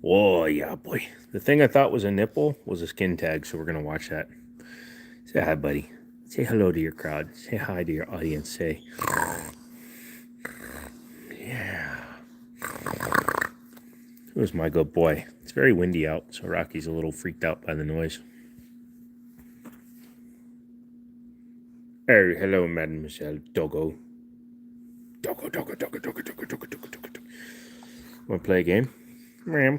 Oh, yeah, boy. The thing I thought was a nipple was a skin tag, so we're going to watch that. Say hi, buddy. Say hello to your crowd. Say hi to your audience. Say, yeah. Who's my good boy? It's very windy out, so Rocky's a little freaked out by the noise. Oh, hello, Mademoiselle Doggo. Doggo, doggo, doggo, doggo, doggo, doggo, doggo, doggo. Want to play a game? Ma'am.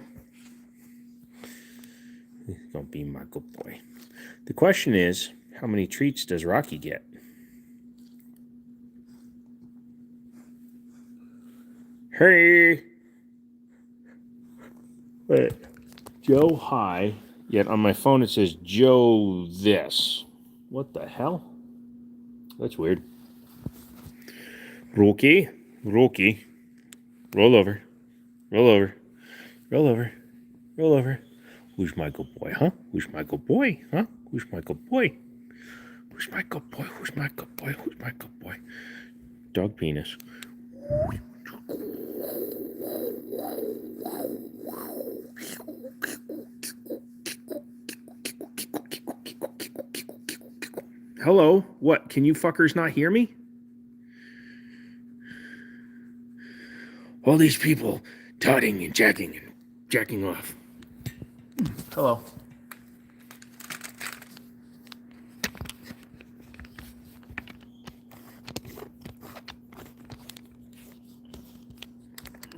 Don't be my good boy. The question is, how many treats does Rocky get? Hey! Wait. Joe Hi. Yet on my phone it says Joe this. What the hell? That's weird. Rocky. Rocky. Roll over. Roll over. Roll over. Roll over. Who's my good boy, huh? Who's my good boy, huh? Who's my good boy? Who's my good boy? Who's my good boy? Who's my good boy? Dog penis. Hello? What? Can you fuckers not hear me? All these people totting and jacking off. Hello.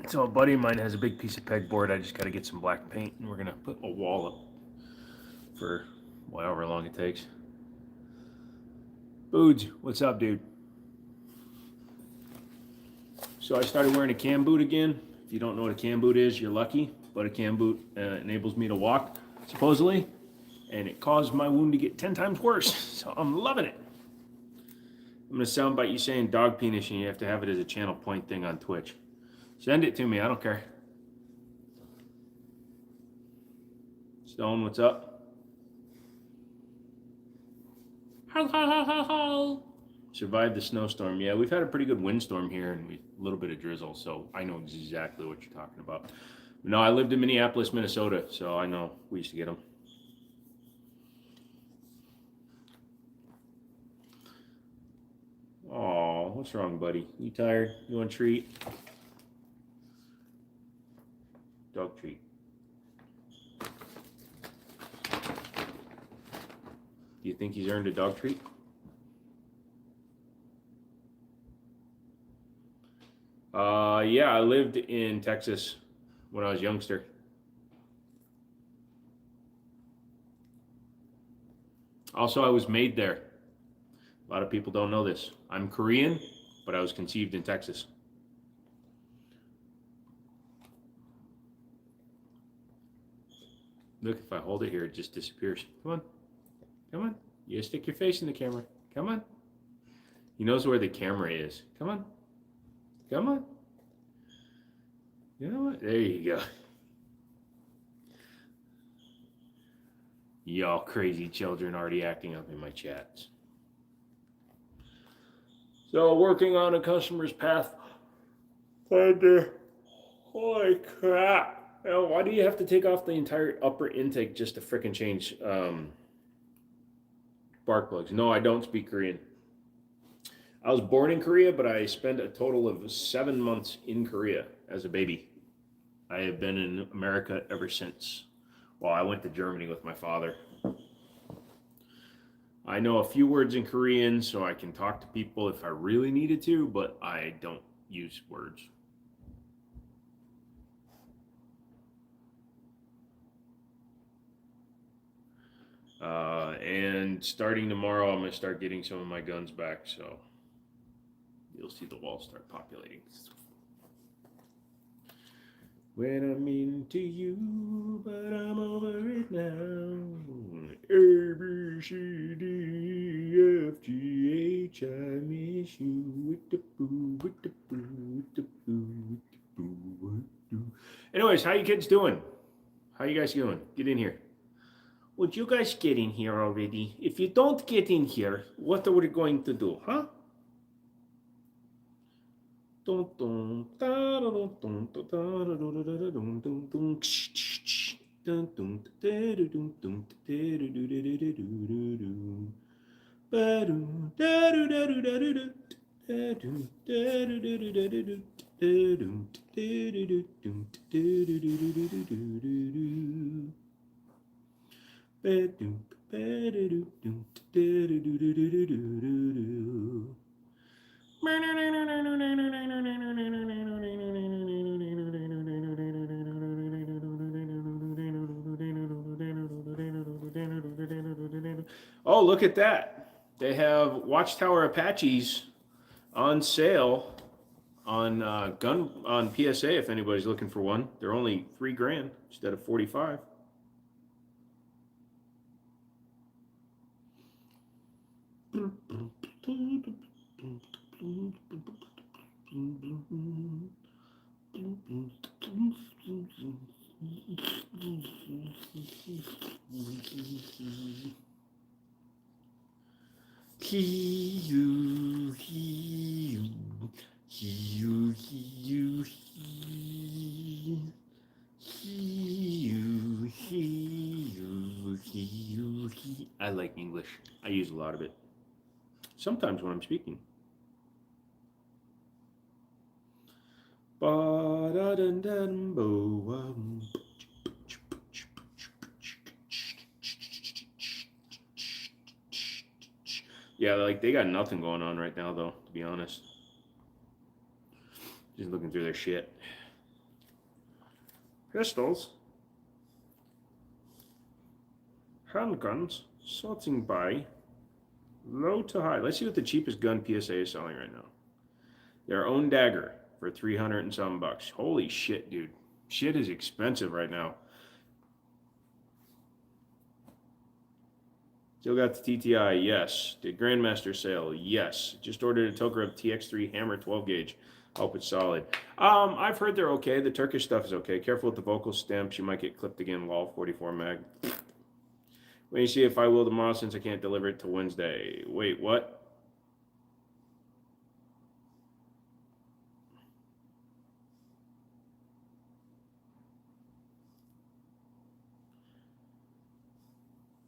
So a buddy of mine has a big piece of pegboard. I just got to get some black paint, and we're gonna put a wall up for however long it takes. Boods, what's up, dude? So I started wearing a cam boot again. If you don't know what a cam boot is, you're lucky. But a cam boot enables me to walk, supposedly, and it caused my wound to get 10 times worse. So I'm loving it. I'm gonna soundbite you saying dog penis, and you have to have it as a channel point thing on Twitch. Send it to me. I don't care. Stone, what's up? How, how, how, how, how. Survived the snowstorm. Yeah, we've had a pretty good windstorm here and a little bit of drizzle, so I know exactly what you're talking about. No, I lived in Minneapolis, Minnesota, so I know we used to get them. Oh, what's wrong, buddy? You tired? You want a treat? Dog treat. Do you think he's earned a dog treat? Yeah, I lived in Texas when I was a youngster. Also, I was made there. A lot of people don't know this. I'm Korean, but I was conceived in Texas. Look, if I hold it here, it just disappears. Come on. Come on. You stick your face in the camera. Come on. He knows where the camera is. Come on. Come on. You know what? There you go. Y'all crazy children already acting up in my chats. So working on a customer's path. Holy crap. Why do you have to take off the entire upper intake just to frickin' change spark plugs? No, I don't speak Korean. I was born in Korea, but I spent a total of 7 months in Korea as a baby. I have been in America ever since. Well, I went to Germany with my father. I know a few words in Korean, so I can talk to people if I really needed to, but I don't use words. And starting tomorrow, I'm going to start getting some of my guns back, so you'll see the walls start populating. When I'm into you, but I'm over it now. A, B, C, D, F, G, H, I miss you with the boo, with the boo, with the boo, with the boo, with the boo. Anyways, how you kids doing? How you guys doing? Get in here. Would you guys get in here already? If you don't get in here, what are we going to do, huh? Oh, look at that. They have Watchtower Apaches on sale on gun on PSA if anybody's looking for one. They're only $3,000 instead of 45. I like English. I use a lot of it. Sometimes when I'm speaking. Yeah, like they got nothing going on right now, though, to be honest. Just looking through their shit. Pistols. Handguns. Sorting by low to high. Let's see what the cheapest gun PSA is selling right now. Their own dagger for 300 and some bucks. Holy shit, dude. Shit is expensive right now. Still got the TTI, yes. Did Grandmaster sale, yes. Just ordered a Tokarev TX3 Hammer 12 gauge. Hope it's solid. I've heard they're okay. The Turkish stuff is okay. Careful with the vocal stamps. You might get clipped again. Lol, 44 mag. When you see if I will tomorrow since I can't deliver it till Wednesday. Wait, what?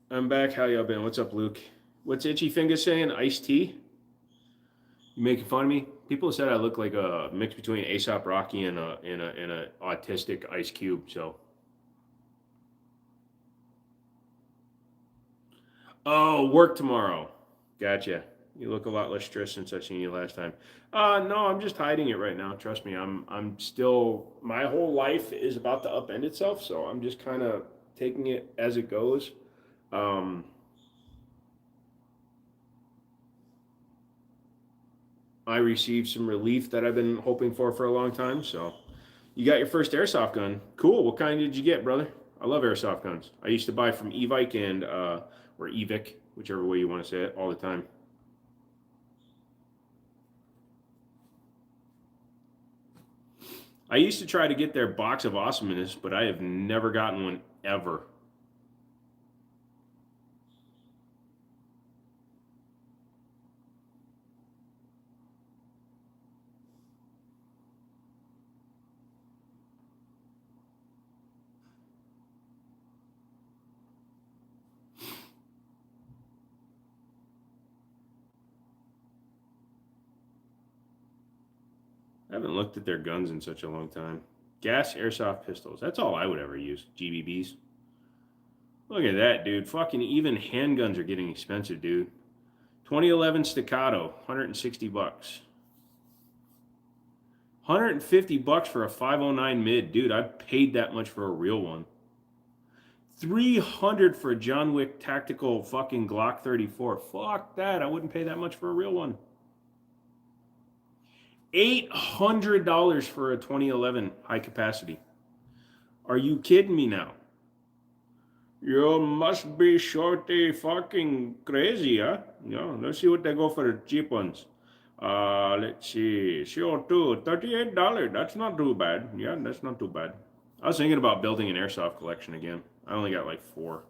I'm back. How y'all been? What's up, Luke? What's Itchy Finger saying? Iced tea? You making fun of me? People said I look like a mix between A$AP Rocky and a autistic Ice Cube. So. Oh, work tomorrow. Gotcha. You look a lot less stressed since I seen you last time. No, I'm just hiding it right now. Trust me, I'm still. My whole life is about to upend itself, so I'm just kind of taking it as it goes. I received some relief that I've been hoping for a long time. So, you got your first airsoft gun. Cool. What kind did you get, brother? I love airsoft guns. I used to buy from Evike and or Evic, whichever way you want to say it, all the time. I used to try to get their box of awesomeness, but I have never gotten one ever. I haven't looked at their guns in such a long time. Gas airsoft pistols. That's all I would ever use. GBBs. Look at that, dude. Fucking even handguns are getting expensive, dude. 2011 Staccato, 160 bucks. 150 bucks for a 509 mid. Dude, I paid that much for a real one. 300 for a John Wick tactical fucking Glock 34. Fuck that. I wouldn't pay that much for a real one. $800 for a 2011 high capacity. Are you kidding me now? You must be shorty fucking crazy, huh? Yeah, let's see what they go for the cheap ones. Let's see. CO2, $38. That's not too bad. Yeah, that's not too bad. I was thinking about building an airsoft collection again. I only got like 4.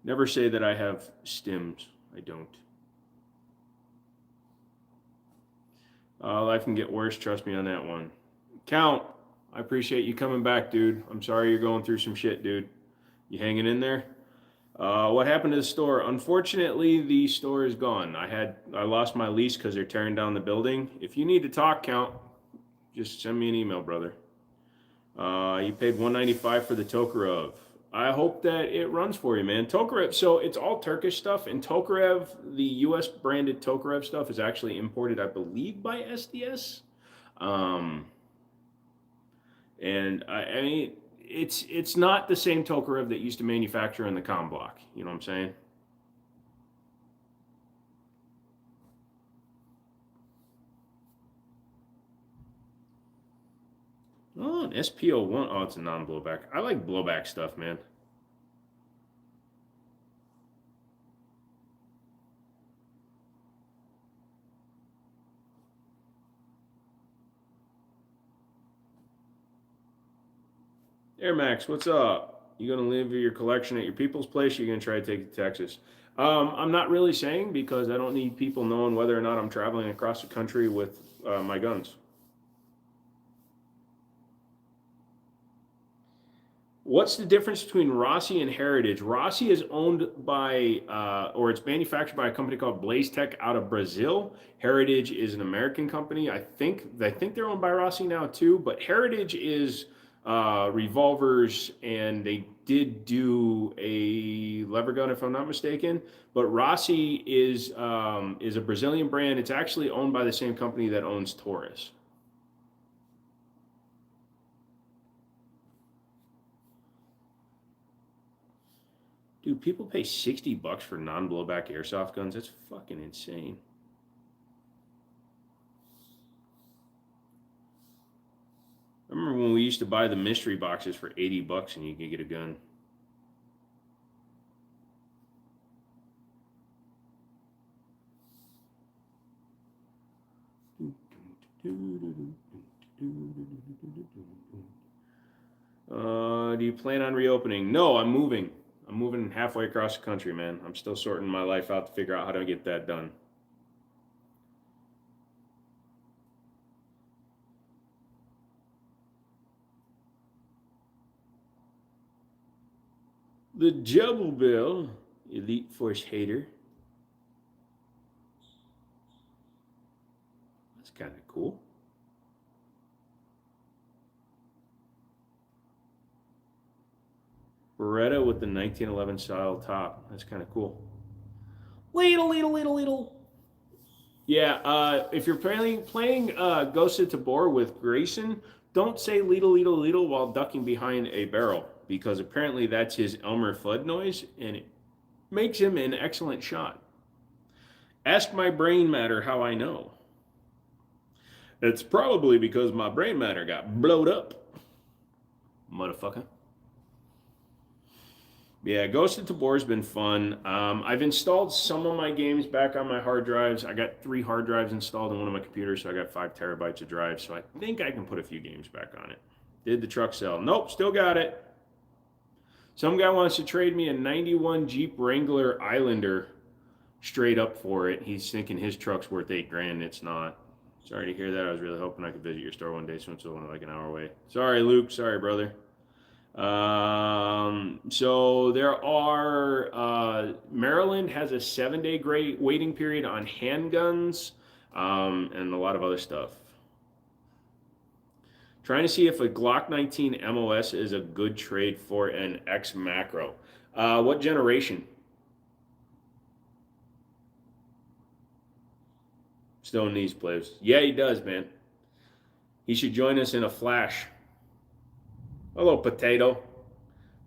Never say that I have stims. I don't. Life can get worse. Trust me on that one. Count, I appreciate you coming back, dude. I'm sorry you're going through some shit, dude. You hanging in there? What happened to the store? Unfortunately, the store is gone. I lost my lease because they're tearing down the building. If you need to talk, Count, just send me an email, brother. You paid $195 for the Tokarev. I hope that it runs for you, man. Tokarev, so it's all Turkish stuff, and Tokarev, the U.S. branded Tokarev stuff, is actually imported, I believe, by SDS. Um, and I mean, it's not the same Tokarev that used to manufacture in the com block. You know what I'm saying? Oh, an SPO1. Oh, it's a non-blowback. I like blowback stuff, man. Air Max, what's up? You gonna leave your collection at your people's place? Or you gonna try to take it to Texas? I'm not really saying because I don't need people knowing whether or not I'm traveling across the country with my guns. What's the difference between Rossi and Heritage? Rossi is owned by, or it's manufactured by a company called Blaze Tech out of Brazil. Heritage is an American company. I think they're owned by Rossi now too. But Heritage is revolvers, and they did do a lever gun if I'm not mistaken. But Rossi is a Brazilian brand. It's actually owned by the same company that owns Taurus. Dude, people pay $60 for non-blowback airsoft guns. That's fucking insane. I remember when we used to buy the mystery boxes for $80 and you could get a gun. Do you plan on reopening? No, I'm moving. I'm moving halfway across the country, man. I'm still sorting my life out to figure out how to get that done. The Jubble Bill, Elite Force hater. That's kind of cool. Beretta with the 1911 style top. That's kind of cool. Ladle. Yeah, if you're playing Ghost of Tabor with Grayson, don't say ladle while ducking behind a barrel, because apparently that's his Elmer Fudd noise, and it makes him an excellent shot. Ask my brain matter how I know. It's probably because my brain matter got blowed up, motherfucker. Yeah, Ghost of Tabor's been fun. I've installed some of my games back on my hard drives. I got 3 hard drives installed on one of my computers, so I got 5 terabytes of drive. So I think I can put a few games back on it. Did the truck sell? Nope, still got it. Some guy wants to trade me a 91 Jeep Wrangler Islander straight up for it. He's thinking his truck's worth $8,000. It's not. Sorry to hear that. I was really hoping I could visit your store one day, so it's only like an hour away. Sorry, Luke. Sorry, brother. So there are, Maryland has a 7-day waiting period on handguns, and a lot of other stuff. Trying to see if a Glock 19 MOS is a good trade for an X Macro. What generation? Stone Knees plays. Yeah, he does, man. He should join us in a flash. Hello, potato.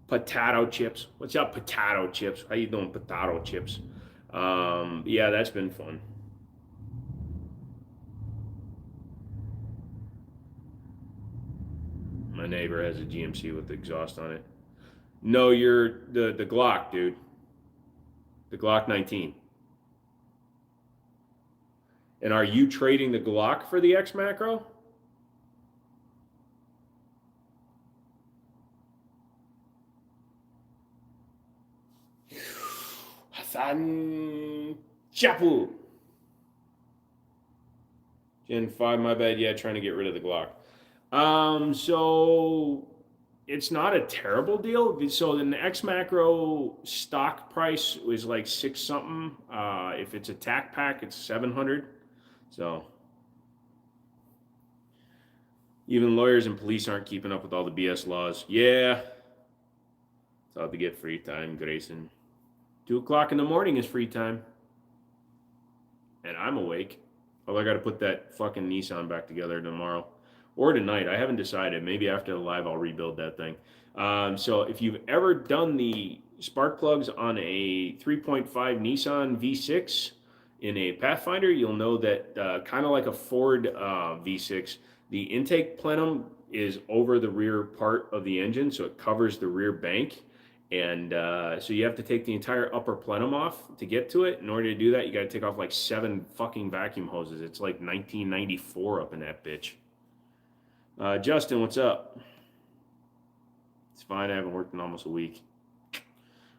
Potato chips. What's up, potato chips? How you doing, potato chips? Yeah, that's been fun. My neighbor has a GMC with the exhaust on it. No, you're the Glock, dude. The Glock 19. And are you trading the Glock for the X Macro? San Chapu. Gen 5, my bad. Yeah, trying to get rid of the Glock. So it's not a terrible deal. So the X Macro stock price was like six something. If it's a tac pack, it's 700. So even lawyers and police aren't keeping up with all the BS laws. Yeah, it's all to get free time, Grayson. 2 o'clock in the morning is free time, and I'm awake. Although I got to put that fucking Nissan back together tomorrow or tonight. I haven't decided. Maybe after the live, I'll rebuild that thing. So if you've ever done the spark plugs on a 3.5 Nissan V6 in a Pathfinder, you'll know that kind of like a Ford V6, the intake plenum is over the rear part of the engine, so it covers the rear bank. And so you have to take the entire upper plenum off to get to it. In order to do that, you got to take off like 7 fucking vacuum hoses. It's like 1994 up in that bitch. Justin, what's up? It's fine. I haven't worked in almost a week.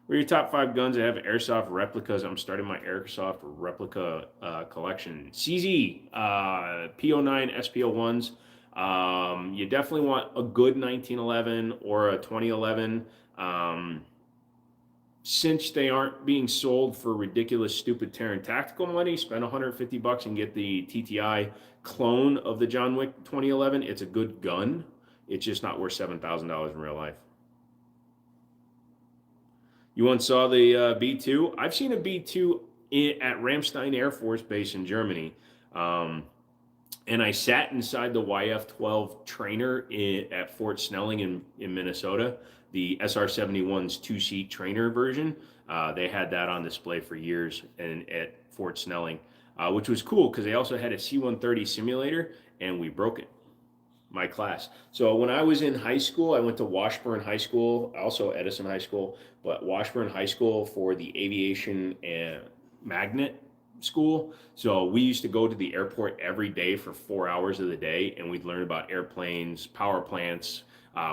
What are your top 5 guns that have airsoft replicas? I'm starting my airsoft replica collection. CZ, P09, SPO1s. You definitely want a good 1911 or a 2011. Since they aren't being sold for ridiculous, stupid Terran tactical money, spend $150 and get the TTI clone of the John Wick 2011. It's a good gun. It's just not worth $7,000 in real life. You once saw the B2? I've seen a B2 at Ramstein Air Force Base in Germany. And I sat inside the YF-12 trainer at Fort Snelling in Minnesota, the SR-71's 2-seat trainer version. They had that on display for years at Fort Snelling, which was cool because they also had a C-130 simulator, and we broke it, my class. So when I was in high school, I went to Washburn High School, also Edison High School, but Washburn High School for the aviation and magnet school. So we used to go to the airport every day for 4 hours of the day, and we'd learn about airplanes, power plants.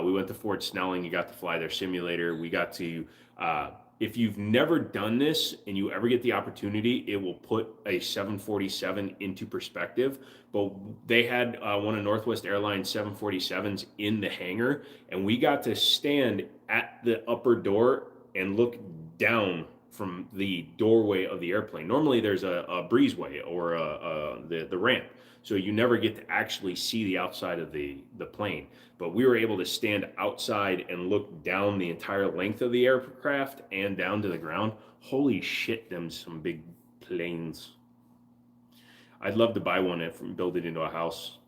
We went to Fort Snelling. You got to fly their simulator. We got to, if you've never done this and you ever get the opportunity, it will put a 747 into perspective. But they had one of Northwest Airlines 747s in the hangar, and we got to stand at the upper door and look down from the doorway of the airplane. Normally there's a breezeway or the ramp, so you never get to actually see the outside of the plane. But we were able to stand outside and look down the entire length of the aircraft and down to the ground. Holy shit, them some big planes. I'd love to buy one and build it into a house.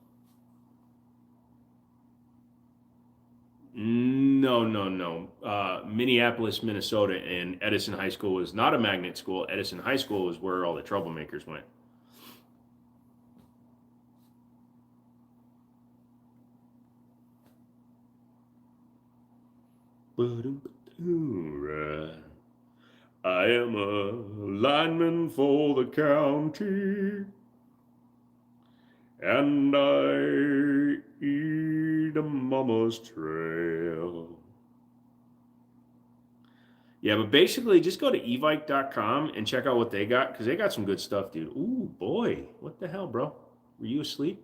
No. Minneapolis, Minnesota, and Edison High School was not a magnet school. Edison High School was where all the troublemakers went. I am a lineman for the county, and I eat a mama's trail. Yeah, but basically just go to evike.com and check out what they got, because they got some good stuff, dude. Ooh, boy. What the hell, bro? Were you asleep?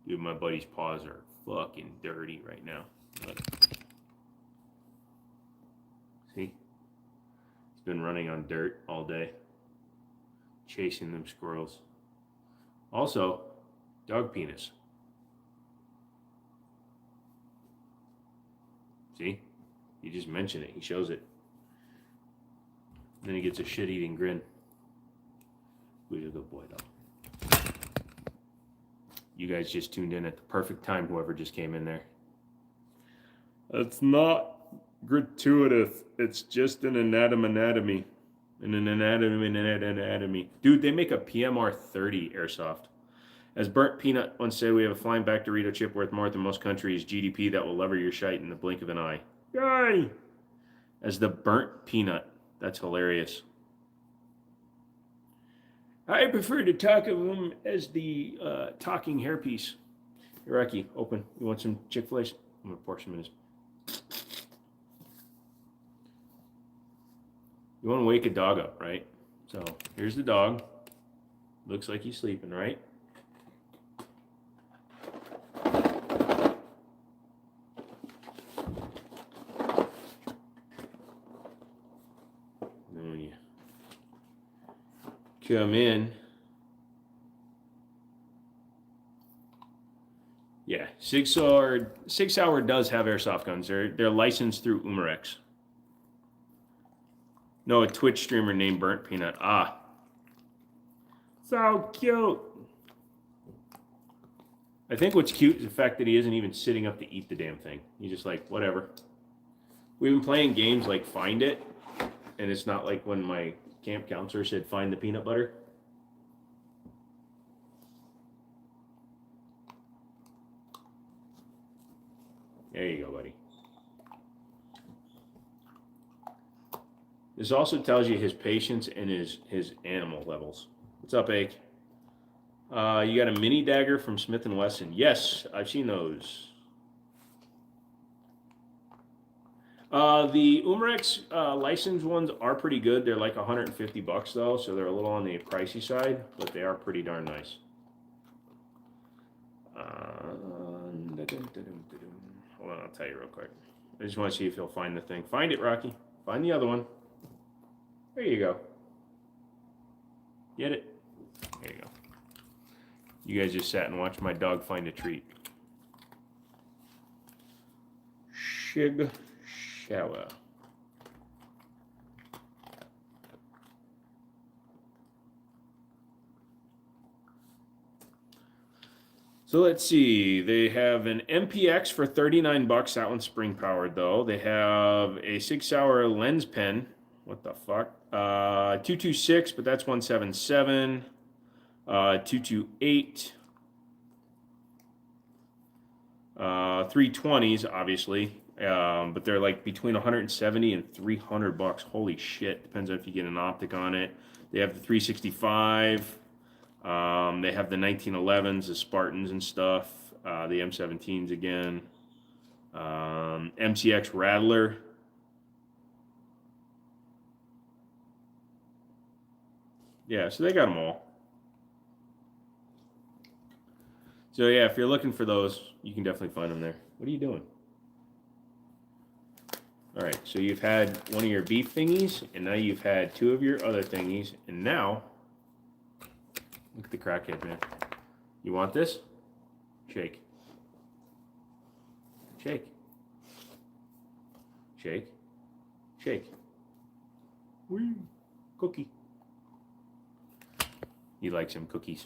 Dude, my buddy's paws are fucking dirty right now. Look. See? He's been running on dirt all day, chasing them squirrels. Also, dog penis. See? You just mention it. He shows it. Then he gets a shit-eating grin. Who's a good boy, though? You guys just tuned in at the perfect time, whoever just came in there. It's not gratuitous. It's just an anatomy. An anatomy. Dude, they make a PMR 30 airsoft. As Burnt Peanut once said, we have a flying back Dorito chip worth more than most countries' GDP that will lever your shite in the blink of an eye. Yay! As the Burnt Peanut. That's hilarious. I prefer to talk of them as the talking hairpiece. Hey, Rocky, open. You want some Chick-fil-A? I'm going to pour some in this. You want to wake a dog up, right? So here's the dog. Looks like he's sleeping, right? Then when you come in, yeah, 6 Hour does have airsoft guns. They're licensed through Umarex. No, a Twitch streamer named Burnt Peanut. Ah, so cute. I think what's cute is the fact that he isn't even sitting up to eat the damn thing. He's just like, whatever. We've been playing games like Find It, and it's not like when my camp counselor said, find the peanut butter. There you go, buddy. This also tells you his patience and his animal levels. What's up, Ake? You got a mini dagger from Smith & Wesson. Yes, I've seen those. The Umarex licensed ones are pretty good. They're like $150 though, so they're a little on the pricey side, but they are pretty darn nice. Hold on, I'll tell you real quick. I just want to see if he'll find the thing. Find it, Rocky. Find the other one. There you go. Get it? There you go. You guys just sat and watched my dog find a treat. Shig shower. So let's see. They have an MPX for $39. That one's spring powered though. They have a 6 Hour lens pen. What the fuck? 226, but that's 177. 228. 320s, obviously. But they're like between 170 and $300. Holy shit. Depends on if you get an optic on it. They have the 365. They have the 1911s, the Spartans and stuff. The M17s again. MCX Rattler. Yeah, so they got them all. So yeah, if you're looking for those, you can definitely find them there. What are you doing? All right, so you've had one of your beef thingies, and now you've had 2 of your other thingies, and now, look at the crackhead, man. You want this? Shake. Shake. Shake. Shake. Wee. Cookie. He likes some cookies.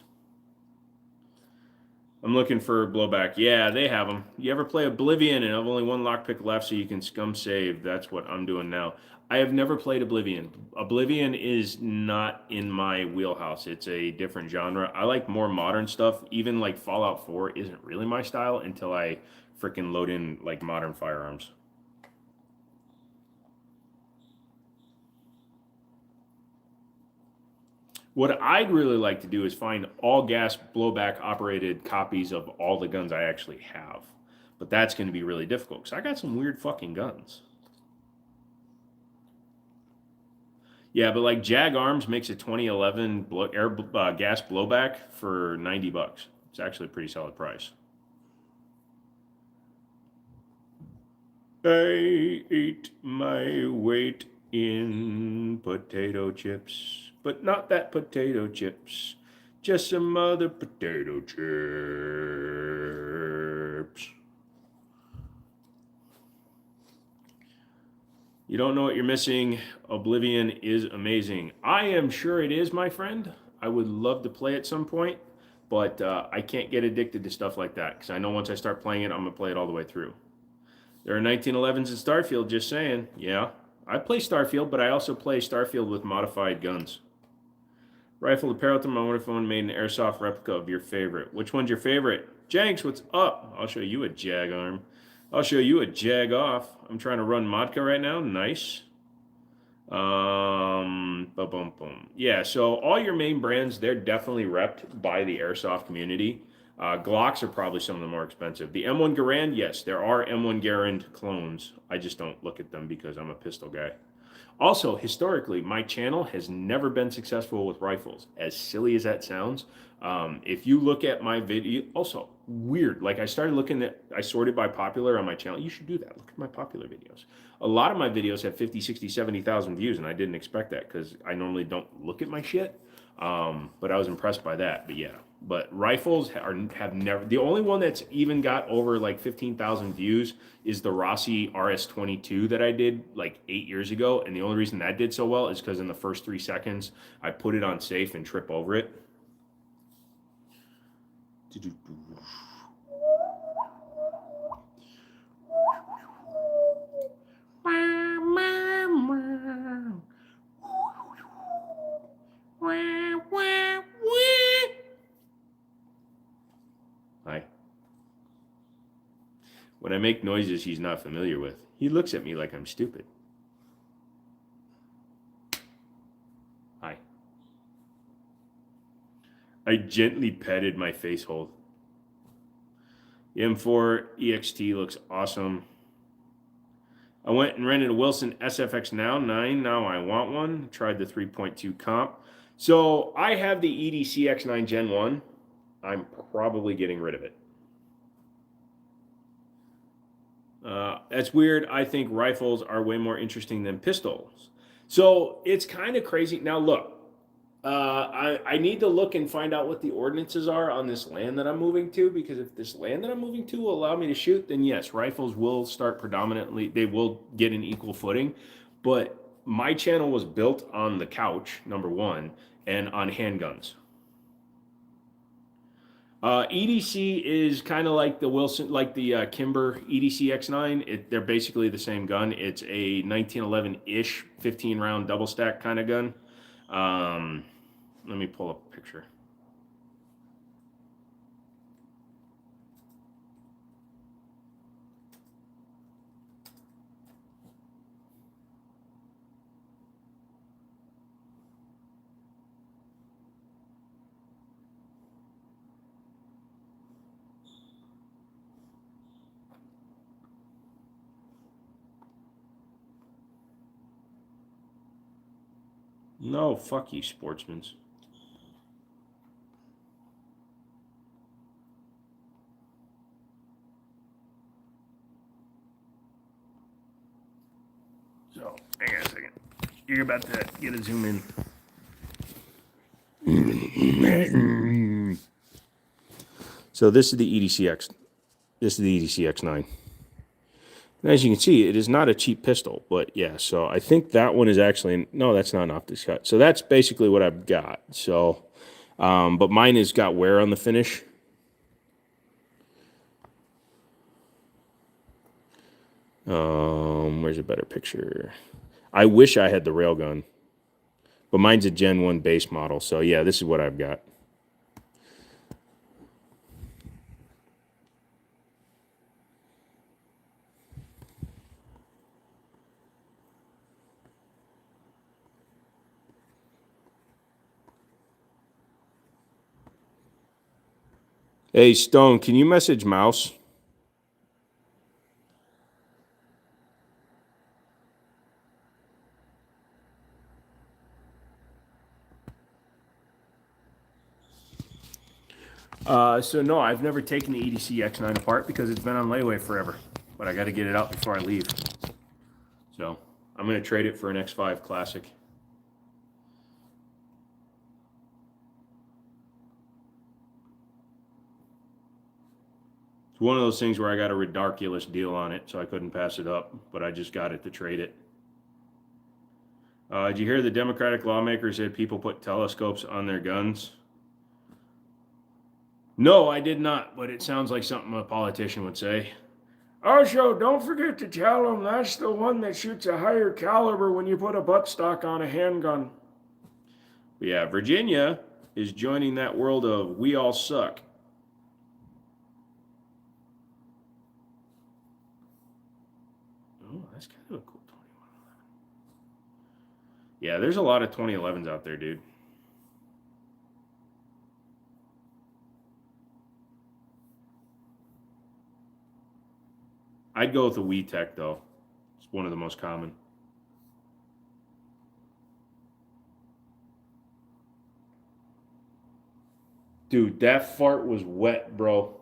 I'm looking for blowback. Yeah, they have them. You ever play Oblivion and have only one lockpick left so you can scum save? That's what I'm doing now. I have never played Oblivion. Oblivion is not in my wheelhouse. It's a different genre. I like more modern stuff. Even like Fallout 4 isn't really my style until I freaking load in like modern firearms. What I'd really like to do is find all gas blowback operated copies of all the guns I actually have. But that's going to be really difficult because I got some weird fucking guns. Yeah, but like Jag Arms makes a 2011 gas blowback for $90. It's actually a pretty solid price. I ate my weight in potato chips. But not that potato chips, just some other potato chips. You don't know what you're missing. Oblivion is amazing. I am sure it is, my friend. I would love to play at some point, but I can't get addicted to stuff like that because I know once I start playing it, I'm going to play it all the way through. There are 1911s in Starfield, just saying. Yeah, I play Starfield, but I also play Starfield with modified guns. Rifle apparel to my wonderful one made an airsoft replica of your favorite. Which one's your favorite? Janks, what's up? I'll show you a Jag arm. I'll show you a Jag off. I'm trying to run Modka right now. Nice. Boom. Yeah, so all your main brands, they're definitely repped by the airsoft community. Glocks are probably some of the more expensive. The M1 Garand, yes, there are M1 Garand clones. I just don't look at them because I'm a pistol guy. Also, historically, my channel has never been successful with rifles. As silly as that sounds, if you look at my video, also weird. Like I started looking at, I sorted by popular on my channel. You should do that. Look at my popular videos. A lot of my videos have 50, 60, 70,000 views, and I didn't expect that because I normally don't look at my shit. But I was impressed by that. But yeah, but rifles have never. The only one that's even got over like 15,000 views is the Rossi RS22 that I did like 8 years ago, and the only reason that did so well is because in the first 3 seconds I put it on safe and trip over it. Hi. When I make noises he's not familiar with, he looks at me like I'm stupid. Hi. I gently petted my face hole. The M4 EXT looks awesome. I went and rented a Wilson SFX 9. Now I want one. Tried the 3.2 comp. So I have the EDC X9 Gen 1. I'm probably getting rid of it. That's weird. I think rifles are way more interesting than pistols. So it's kind of crazy. Now look, I need to look and find out what the ordinances are on this land that I'm moving to, because if this land that I'm moving to will allow me to shoot, then yes, rifles will start predominantly, they will get an equal footing. But my channel was built on the couch, number one, and on handguns. EDC is kind of like the Wilson, like the Kimber EDC X9. They're basically the same gun. It's a 1911-ish 15-round double stack kind of gun. Let me pull up a picture. No, fuck you, sportsmen. So, hang on a second. You're about to get a zoom in. So this is the EDCX. This is the EDC X9. And as you can see, it is not a cheap pistol, but yeah, so I think that one is actually, no, that's not an optics cut. So that's basically what I've got. So, but mine has got wear on the finish. Where's a better picture? I wish I had the railgun, but mine's a Gen 1 base model. So yeah, this is what I've got. Hey, Stone, can you message Mouse? So no, I've never taken the EDC X9 apart because it's been on layaway forever. But I got to get it out before I leave. So I'm going to trade it for an X5 Classic. It's one of those things where I got a ridiculous deal on it, so I couldn't pass it up, but I just got it to trade it. Did you hear the Democratic lawmakers said people put telescopes on their guns? No, I did not, but it sounds like something a politician would say. Also, don't forget to tell them that's the one that shoots a higher caliber when you put a buttstock on a handgun. But yeah, Virginia is joining that world of we all suck. Oh, that's kind of a cool 2111. Yeah, there's a lot of 2011s out there, dude. I'd go with the WeTech though. It's one of the most common. Dude, that fart was wet, bro.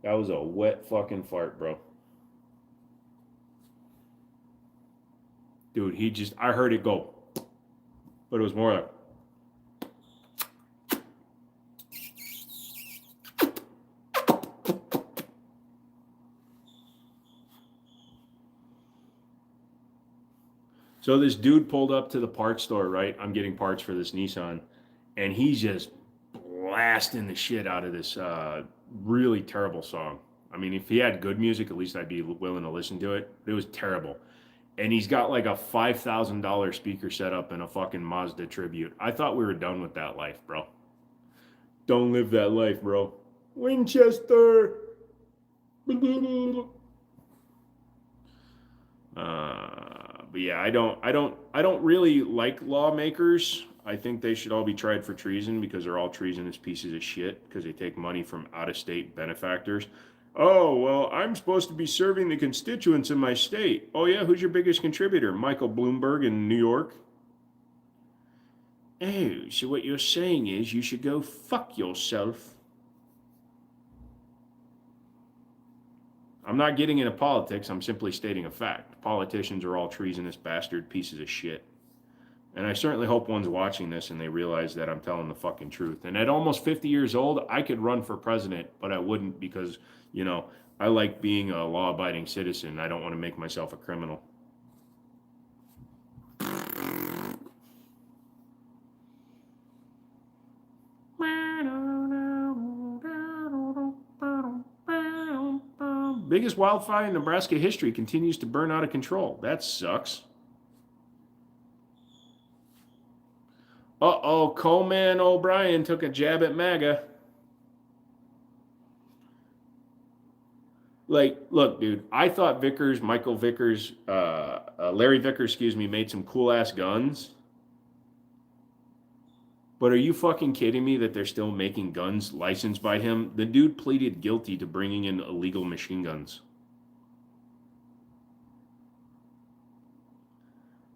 That was a wet fucking fart, bro. Dude, I heard it go, but it was more like. So this dude pulled up to the parts store, right? I'm getting parts for this Nissan, and he's just blasting the shit out of this really terrible song. I mean, if he had good music, at least I'd be willing to listen to it. It was terrible. And he's got like a $5,000 speaker set up in a fucking Mazda Tribute. I thought we were done with that life, bro. Don't live that life, bro. Winchester. But yeah, I don't really like lawmakers. I think they should all be tried for treason because they're all treasonous pieces of shit because they take money from out-of-state benefactors. Oh, well, I'm supposed to be serving the constituents in my state. Oh yeah, who's your biggest contributor? Michael Bloomberg in New York. Oh, so what you're saying is you should go fuck yourself. I'm not getting into politics. I'm simply stating a fact. Politicians are all treasonous bastard pieces of shit. And I certainly hope one's watching this and they realize that I'm telling the fucking truth. And at almost 50 years old, I could run for president, but I wouldn't because, I like being a law-abiding citizen. I don't want to make myself a criminal. Biggest wildfire in Nebraska history continues to burn out of control. That sucks. Uh-oh, Coleman O'Brien took a jab at MAGA. Like, look, dude, I thought Larry Vickers, made some cool ass guns. But are you fucking kidding me that they're still making guns licensed by him? The dude pleaded guilty to bringing in illegal machine guns.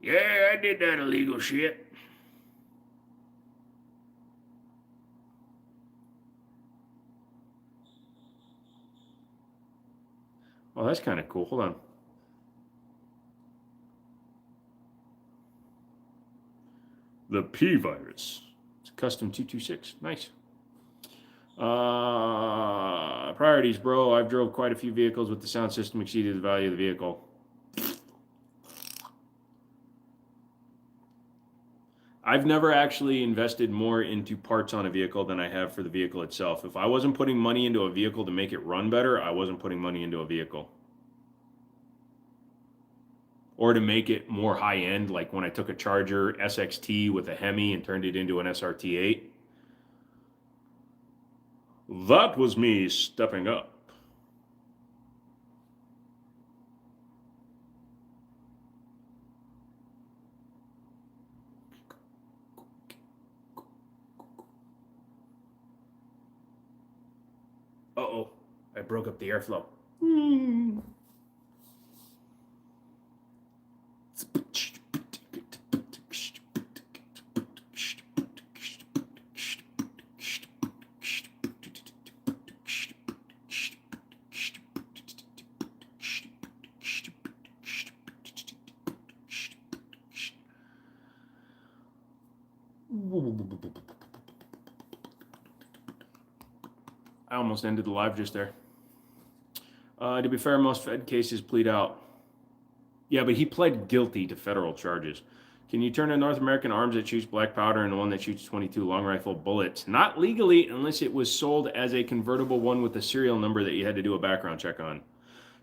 Yeah, I did that illegal shit. Oh, that's kind of cool. Hold on. The P virus. It's a custom 226. Nice. Priorities, bro. I've drove quite a few vehicles with the sound system exceeded the value of the vehicle. I've never actually invested more into parts on a vehicle than I have for the vehicle itself. If I wasn't putting money into a vehicle to make it run better, I wasn't putting money into a vehicle. Or to make it more high end, like when I took a Charger SXT with a Hemi and turned it into an SRT8. That was me stepping up. Uh-oh, I broke up the airflow. I almost ended the live just there. To be fair, most Fed cases plead out. Yeah, but he pled guilty to federal charges. Can you turn a North American arms that shoots black powder into one that shoots 22 long rifle bullets? Not legally, unless it was sold as a convertible one with a serial number that you had to do a background check on.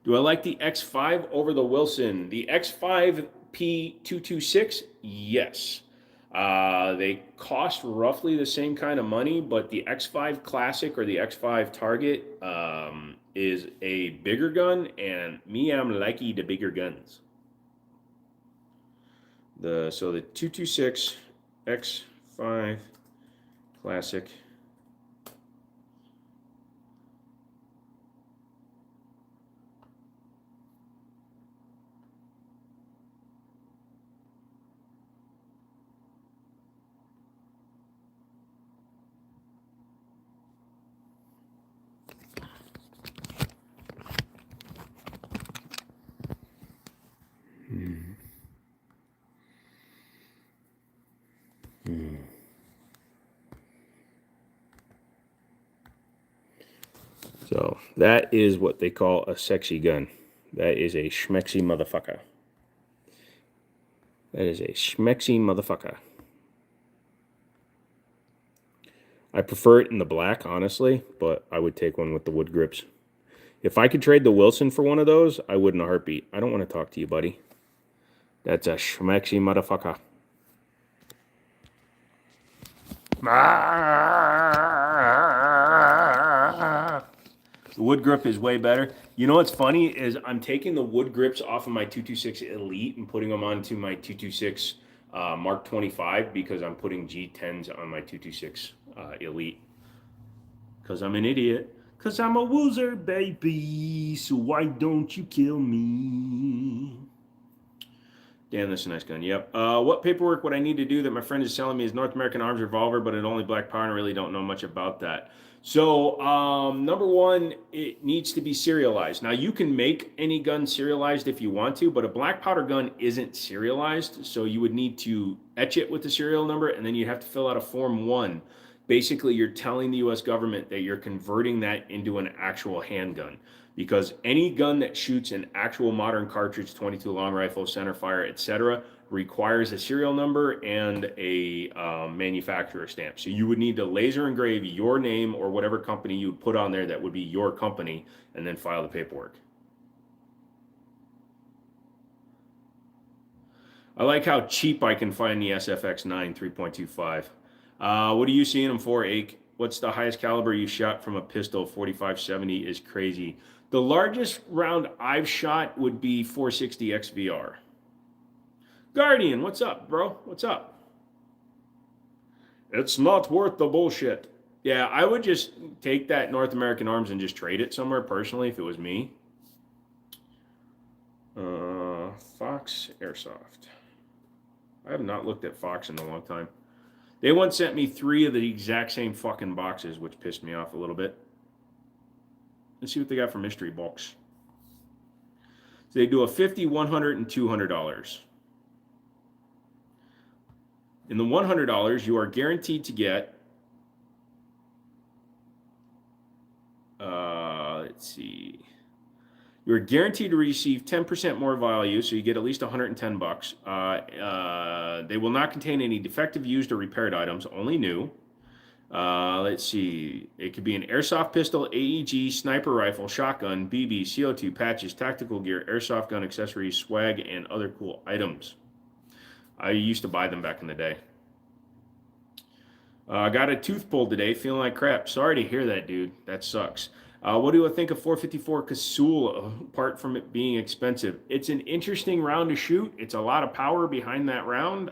Do I like the X5 over the Wilson? The X5 P226? Yes. They cost roughly the same kind of money, but the X5 Classic or the X5 Target is a bigger gun, and me, I'm likey the bigger guns. The 226 X5 Classic. So that is what they call a sexy gun. That is a schmexy motherfucker. That is a schmexy motherfucker. I prefer it in the black, honestly, but I would take one with the wood grips. If I could trade the Wilson for one of those, I would in a heartbeat. I don't want to talk to you, buddy. That's a schmexy motherfucker. The wood grip is way better. You know what's funny is I'm taking the wood grips off of my 226 Elite and putting them onto my 226 Mark 25 because I'm putting G10s on my 226 Elite. Because I'm an idiot. Because I'm a loser, baby. So why don't you kill me? Damn, that's a nice gun. Yep. What paperwork would I need to do that my friend is selling me his North American Arms revolver, but it only black powder, and I really don't know much about that. So, number one, it needs to be serialized. Now, you can make any gun serialized if you want to, but a black powder gun isn't serialized. So you would need to etch it with the serial number, and then you have to fill out a Form 1. Basically, you're telling the U.S. government that you're converting that into an actual handgun. Because any gun that shoots an actual modern cartridge, 22 long rifle, centerfire, etc., requires a serial number and a manufacturer stamp. So you would need to laser engrave your name or whatever company you would put on there that would be your company, and then file the paperwork. I like how cheap I can find the SFX9 3.25. What are you seeing them for, Ake? What's the highest caliber you shot from a pistol? 4570 is crazy. The largest round I've shot would be 460 XVR. Guardian, what's up, bro? What's up? It's not worth the bullshit. Yeah, I would just take that North American Arms and just trade it somewhere personally if it was me. Fox Airsoft. I have not looked at Fox in a long time. They once sent me 3 of the exact same fucking boxes, which pissed me off a little bit. Let's see what they got for mystery box. So they do a $50, $100, and $200. In the $100, you are guaranteed to get, let's see, you're guaranteed to receive 10% more value, so you get at least $110. They will not contain any defective, used, or repaired items, only new. Let's see. It could be an airsoft pistol, AEG, sniper rifle, shotgun, BB, CO2, patches, tactical gear, airsoft gun accessories, swag, and other cool items. I used to buy them back in the day. Got a tooth pulled today, feeling like crap. Sorry to hear that, dude. That sucks. What do I think of 454 Casull, apart from it being expensive? It's an interesting round to shoot. It's a lot of power behind that round.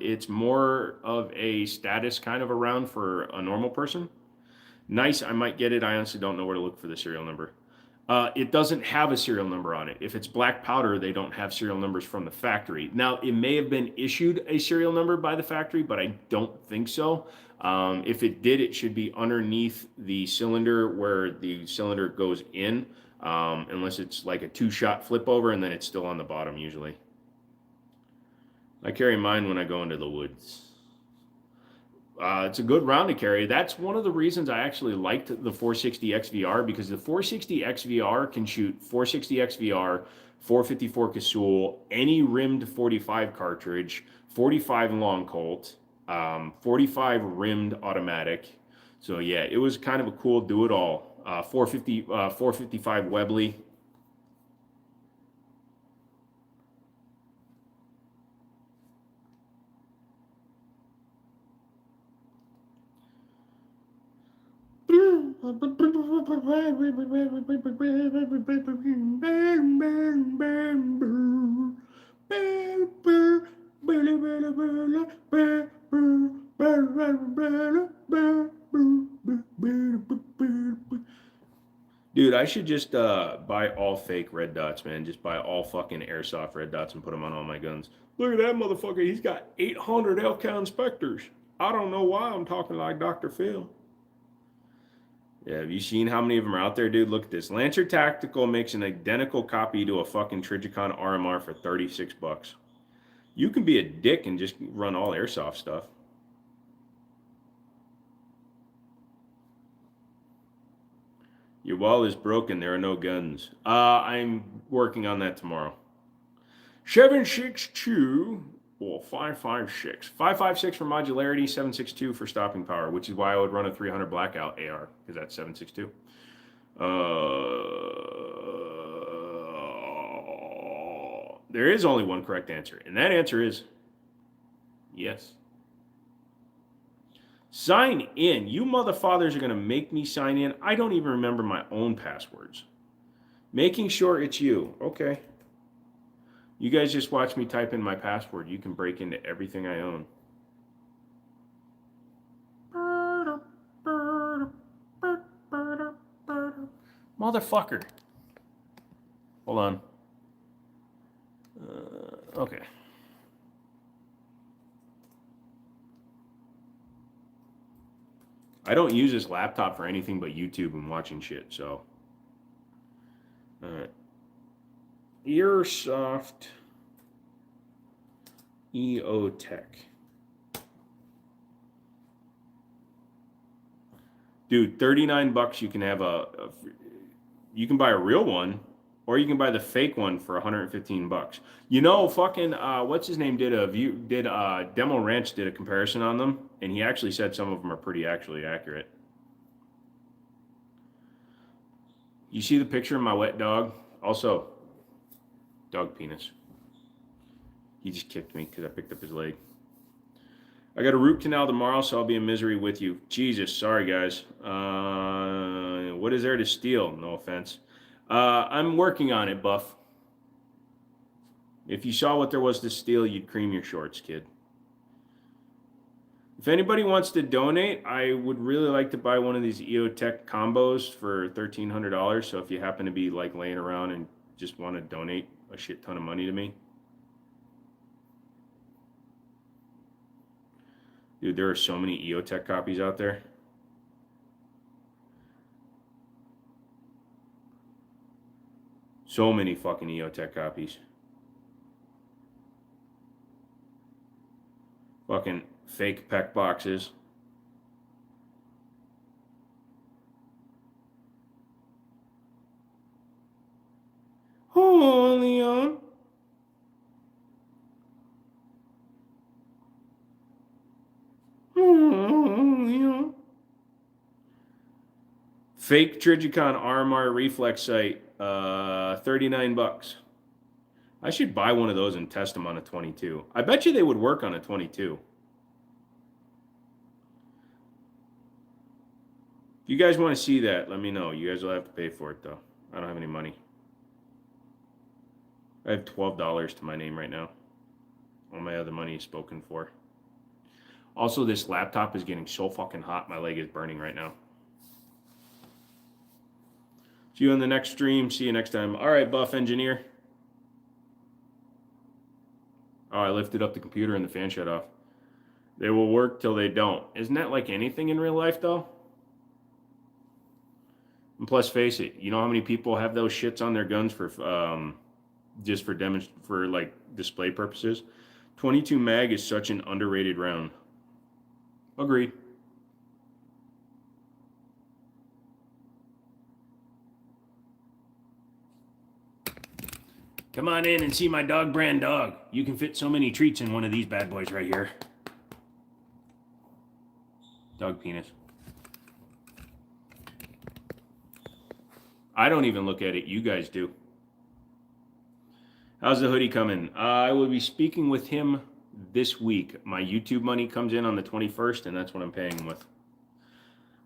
It's more of a status kind of a round for a normal person. Nice, I might get it. I honestly don't know where to look for the serial number. It doesn't have a serial number on it. If it's black powder, they don't have serial numbers from the factory. Now, it may have been issued a serial number by the factory, but I don't think so. If it did, it should be underneath the cylinder where the cylinder goes in, unless it's like a 2-shot flip over, and then it's still on the bottom usually. I carry mine when I go into the woods. It's a good round to carry. That's one of the reasons I actually liked the 460 XVR, because the 460 XVR can shoot 460 XVR, 454 Casull, any rimmed 45 cartridge, 45 long Colt, 45 rimmed automatic. So yeah, it was kind of a cool do-it-all. 455 Webley. Dude, I should just buy all fake red dots, man. Just buy all fucking airsoft red dots and put them on all my guns. Look at that motherfucker. He's got 800 Elcal inspectors. I don't know why I'm talking like Dr. Phil. Yeah, have you seen how many of them are out there, dude? Look at this. Lancer Tactical makes an identical copy to a fucking Trijicon RMR for $36. You can be a dick and just run all airsoft stuff. Your wall is broken. There are no guns. I'm working on that tomorrow. 762 or 556. 556 for modularity, 762 for stopping power, which is why I would run a 300 blackout AR, because that's 762. There is only one correct answer, and that answer is yes. Sign in. You motherfathers are going to make me sign in. I don't even remember my own passwords. Making sure it's you. Okay. You guys just watch me type in my password. You can break into everything I own. Motherfucker. Hold on. Okay. I don't use this laptop for anything but YouTube and watching shit, so. Alright. Earsoft EO Tech. Dude, $39 you can have you can buy a real one, or you can buy the fake one for $115. You know, fucking what's his name Demo Ranch did a comparison on them, and he actually said some of them are pretty actually accurate. You see the picture of my wet dog? Also, dog penis. He just kicked me because I picked up his leg. I got a root canal tomorrow, so I'll be in misery with you. Jesus, sorry guys. What is there to steal? No offense. I'm working on it, Buff. If you saw what there was to steal, you'd cream your shorts, kid. If anybody wants to donate, I would really like to buy one of these EOTech combos for $1,300. So if you happen to be like laying around and just want to donate a shit ton of money to me. Dude, there are so many EOTech copies out there. So many fucking EOTech copies. Fucking fake PEC boxes. Oh, Leon. Oh, Leon. Fake Trigicon RMR reflex sight. $39. I should buy one of those and test them on a 22. I bet you they would work on a 22. If you guys want to see that, let me know. You guys will have to pay for it, though. I don't have any money. I have $12 to my name right now. All my other money is spoken for. Also, this laptop is getting so fucking hot, my leg is burning right now. See you on the next stream. See you next time. All right, Buff Engineer. Oh, I lifted up the computer and the fan shut off. They will work till they don't. Isn't that like anything in real life, though? And plus, face it, you know how many people have those shits on their guns for just for like display purposes? 22 mag is such an underrated round. Agreed. Come on in and see my dog brand dog. You can fit so many treats in one of these bad boys right here. Dog penis. I don't even look at it. You guys do. How's the hoodie coming? I will be speaking with him this week. My YouTube money comes in on the 21st, and that's what I'm paying him with.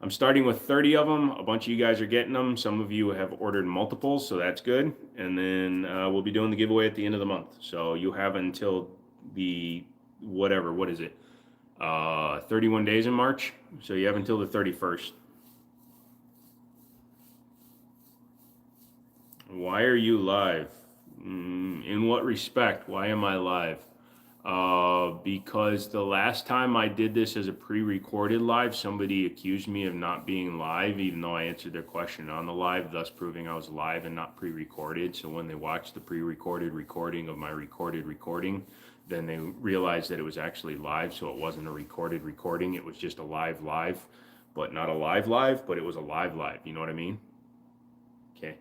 I'm starting with 30 of them. A bunch of you guys are getting them. Some of you have ordered multiples, so that's good. And then we'll be doing the giveaway at the end of the month. So you have until the whatever, what is it? 31 days in March. So you have until the 31st. Why are you live? In what respect? Why am I live? Because the last time I did this as a pre-recorded live, somebody accused me of not being live, even though I answered their question on the live, thus proving I was live and not pre-recorded. So when they watched the pre-recorded recording of my recorded recording, then they realized that it was actually live, so it wasn't a recorded recording. It was just a live, but not a live, but it was a live. You know what I mean? Okay.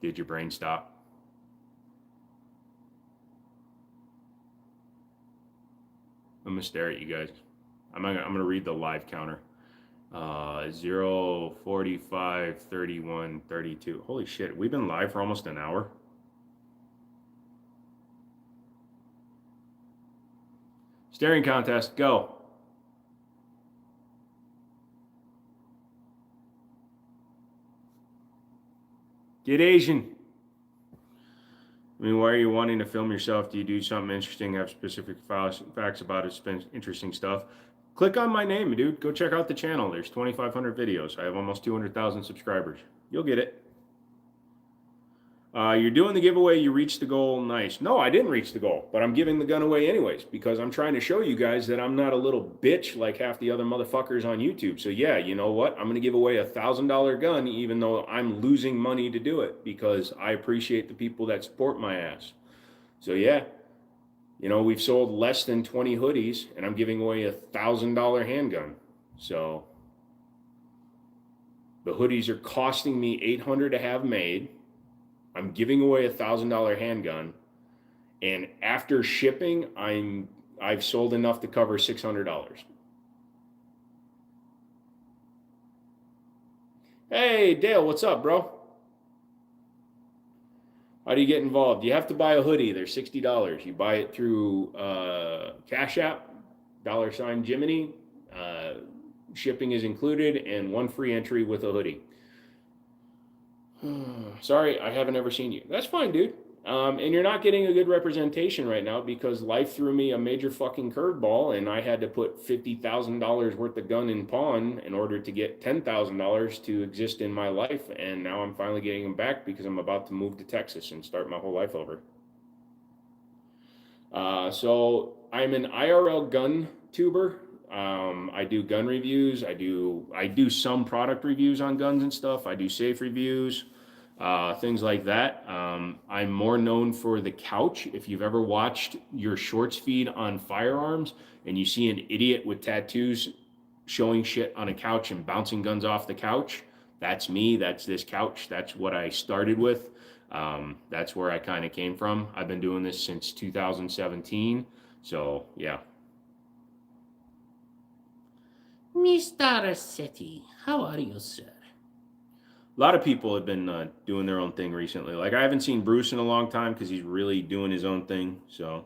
Did your brain stop? I'm gonna stare at you guys. I'm gonna read the live counter. 0, 45, 31, 32. Holy shit, we've been live for almost an hour. Staring contest, go. Get Asian. I mean, why are you wanting to film yourself? Do you do something interesting? Have specific facts about it? Interesting stuff. Click on my name, dude. Go check out the channel. There's 2,500 videos. I have almost 200,000 subscribers. You'll get it. You're doing the giveaway. You reached the goal. Nice. No, I didn't reach the goal, but I'm giving the gun away anyways because I'm trying to show you guys that I'm not a little bitch like half the other motherfuckers on YouTube. So yeah, you know what? I'm going to give away $1,000 gun even though I'm losing money to do it because I appreciate the people that support my ass. So yeah, you know, we've sold less than 20 hoodies and I'm giving away $1,000 handgun. So the hoodies are costing me $800 to have made. I'm giving away $1,000 handgun, and after shipping, I've sold enough to cover $600. Hey Dale, what's up, bro? How do you get involved? You have to buy a hoodie. They're $60. You buy it through Cash App, $Jimmini. Shipping is included, and one free entry with a hoodie. Sorry, I haven't ever seen you. That's fine, dude. And you're not getting a good representation right now because life threw me a major fucking curveball and I had to put $50,000 worth of gun in pawn in order to get $10,000 to exist in my life. And now I'm finally getting them back because I'm about to move to Texas and start my whole life over. So I'm an IRL gun tuber. I do gun reviews. I do some product reviews on guns and stuff. I do safe reviews, things like that. I'm more known for the couch. If you've ever watched your shorts feed on firearms and you see an idiot with tattoos showing shit on a couch and bouncing guns off the couch, that's me. That's this couch. That's what I started with. That's where I kind of came from. I've been doing this since 2017. So yeah. Mr. Rossetti, how are you, sir? A lot of people have been doing their own thing recently. Like I haven't seen Bruce in a long time because he's really doing his own thing. So,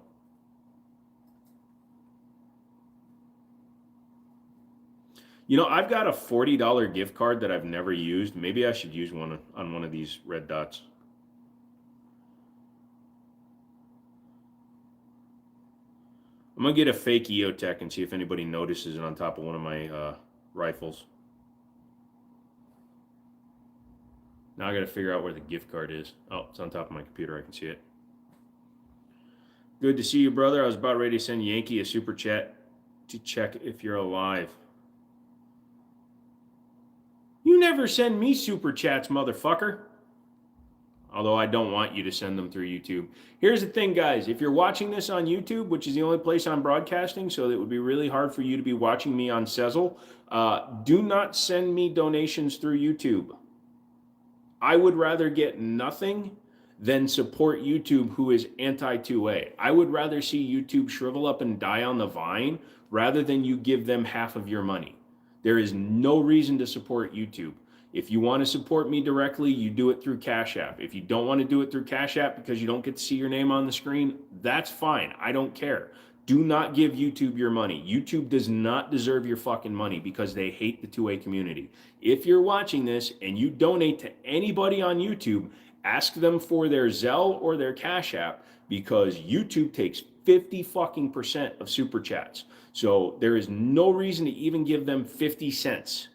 you know, I've got a $40 gift card that I've never used. Maybe I should use one on one of these red dots. I'm gonna get a fake EOTech and see if anybody notices it on top of one of my rifles. Now I gotta figure out where the gift card is. Oh, it's on top of my computer. I can see it. Good to see you, brother. I was about ready to send Yankee a super chat to check if you're alive. You never send me super chats, motherfucker. Although I don't want you to send them through YouTube. Here's the thing, guys. If you're watching this on YouTube, which is the only place I'm broadcasting, so it would be really hard for you to be watching me on Sezzle, do not send me donations through YouTube. I would rather get nothing than support YouTube, who is anti-2A. I would rather see YouTube shrivel up and die on the vine rather than you give them half of your money. There is no reason to support YouTube. If you want to support me directly, you do it through Cash App. If you don't want to do it through Cash App because you don't get to see your name on the screen, that's fine. I don't care. Do not give YouTube your money. YouTube does not deserve your fucking money because they hate the 2A community. If you're watching this and you donate to anybody on YouTube, ask them for their Zelle or their Cash App because YouTube takes 50 fucking percent of super chats. So there is no reason to even give them 50 cents.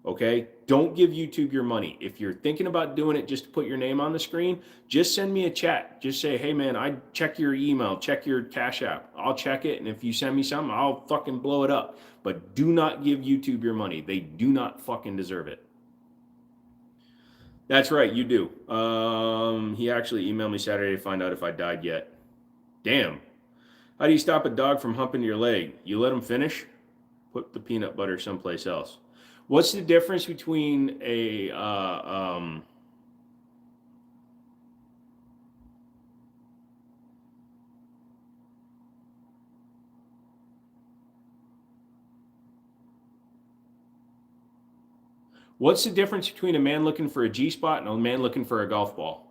Okay, don't give YouTube your money. If you're thinking about doing it just to put your name on the screen, just send me a chat. Just say, hey man, I check your email, check your Cash App. I'll check it, and if you send me something, I'll fucking blow it up. But do not give YouTube your money. They do not fucking deserve it. That's right, you do. He actually emailed me Saturday to find out if I died yet. Damn. How do you stop a dog from humping your leg? You let him finish. Put the peanut butter someplace else. What's the difference between a what's the difference between a man looking for a G spot and a man looking for a golf ball?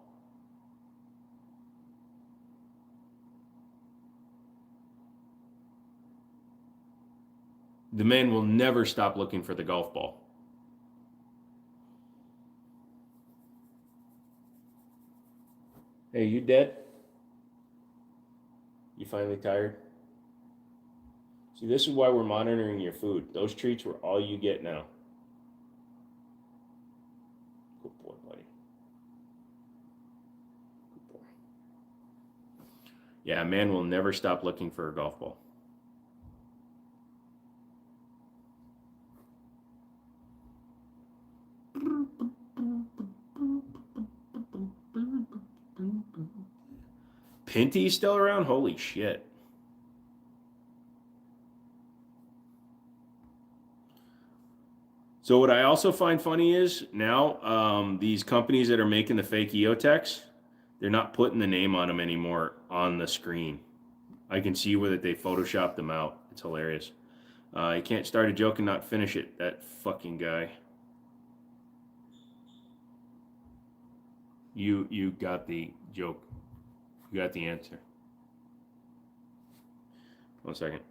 The man will never stop looking for the golf ball. Hey, you dead? You finally tired? See, this is why we're monitoring your food. Those treats were all you get now. Good boy, buddy. Good boy. Yeah, a man will never stop looking for a golf ball. Pinty's still around? Holy shit. So what I also find funny is now these companies that are making the fake EOTechs, they're not putting the name on them anymore on the screen. I can see where that they photoshopped them out. It's hilarious. You can't start a joke and not finish it. That fucking guy. You got the joke. You got the answer. 1 second.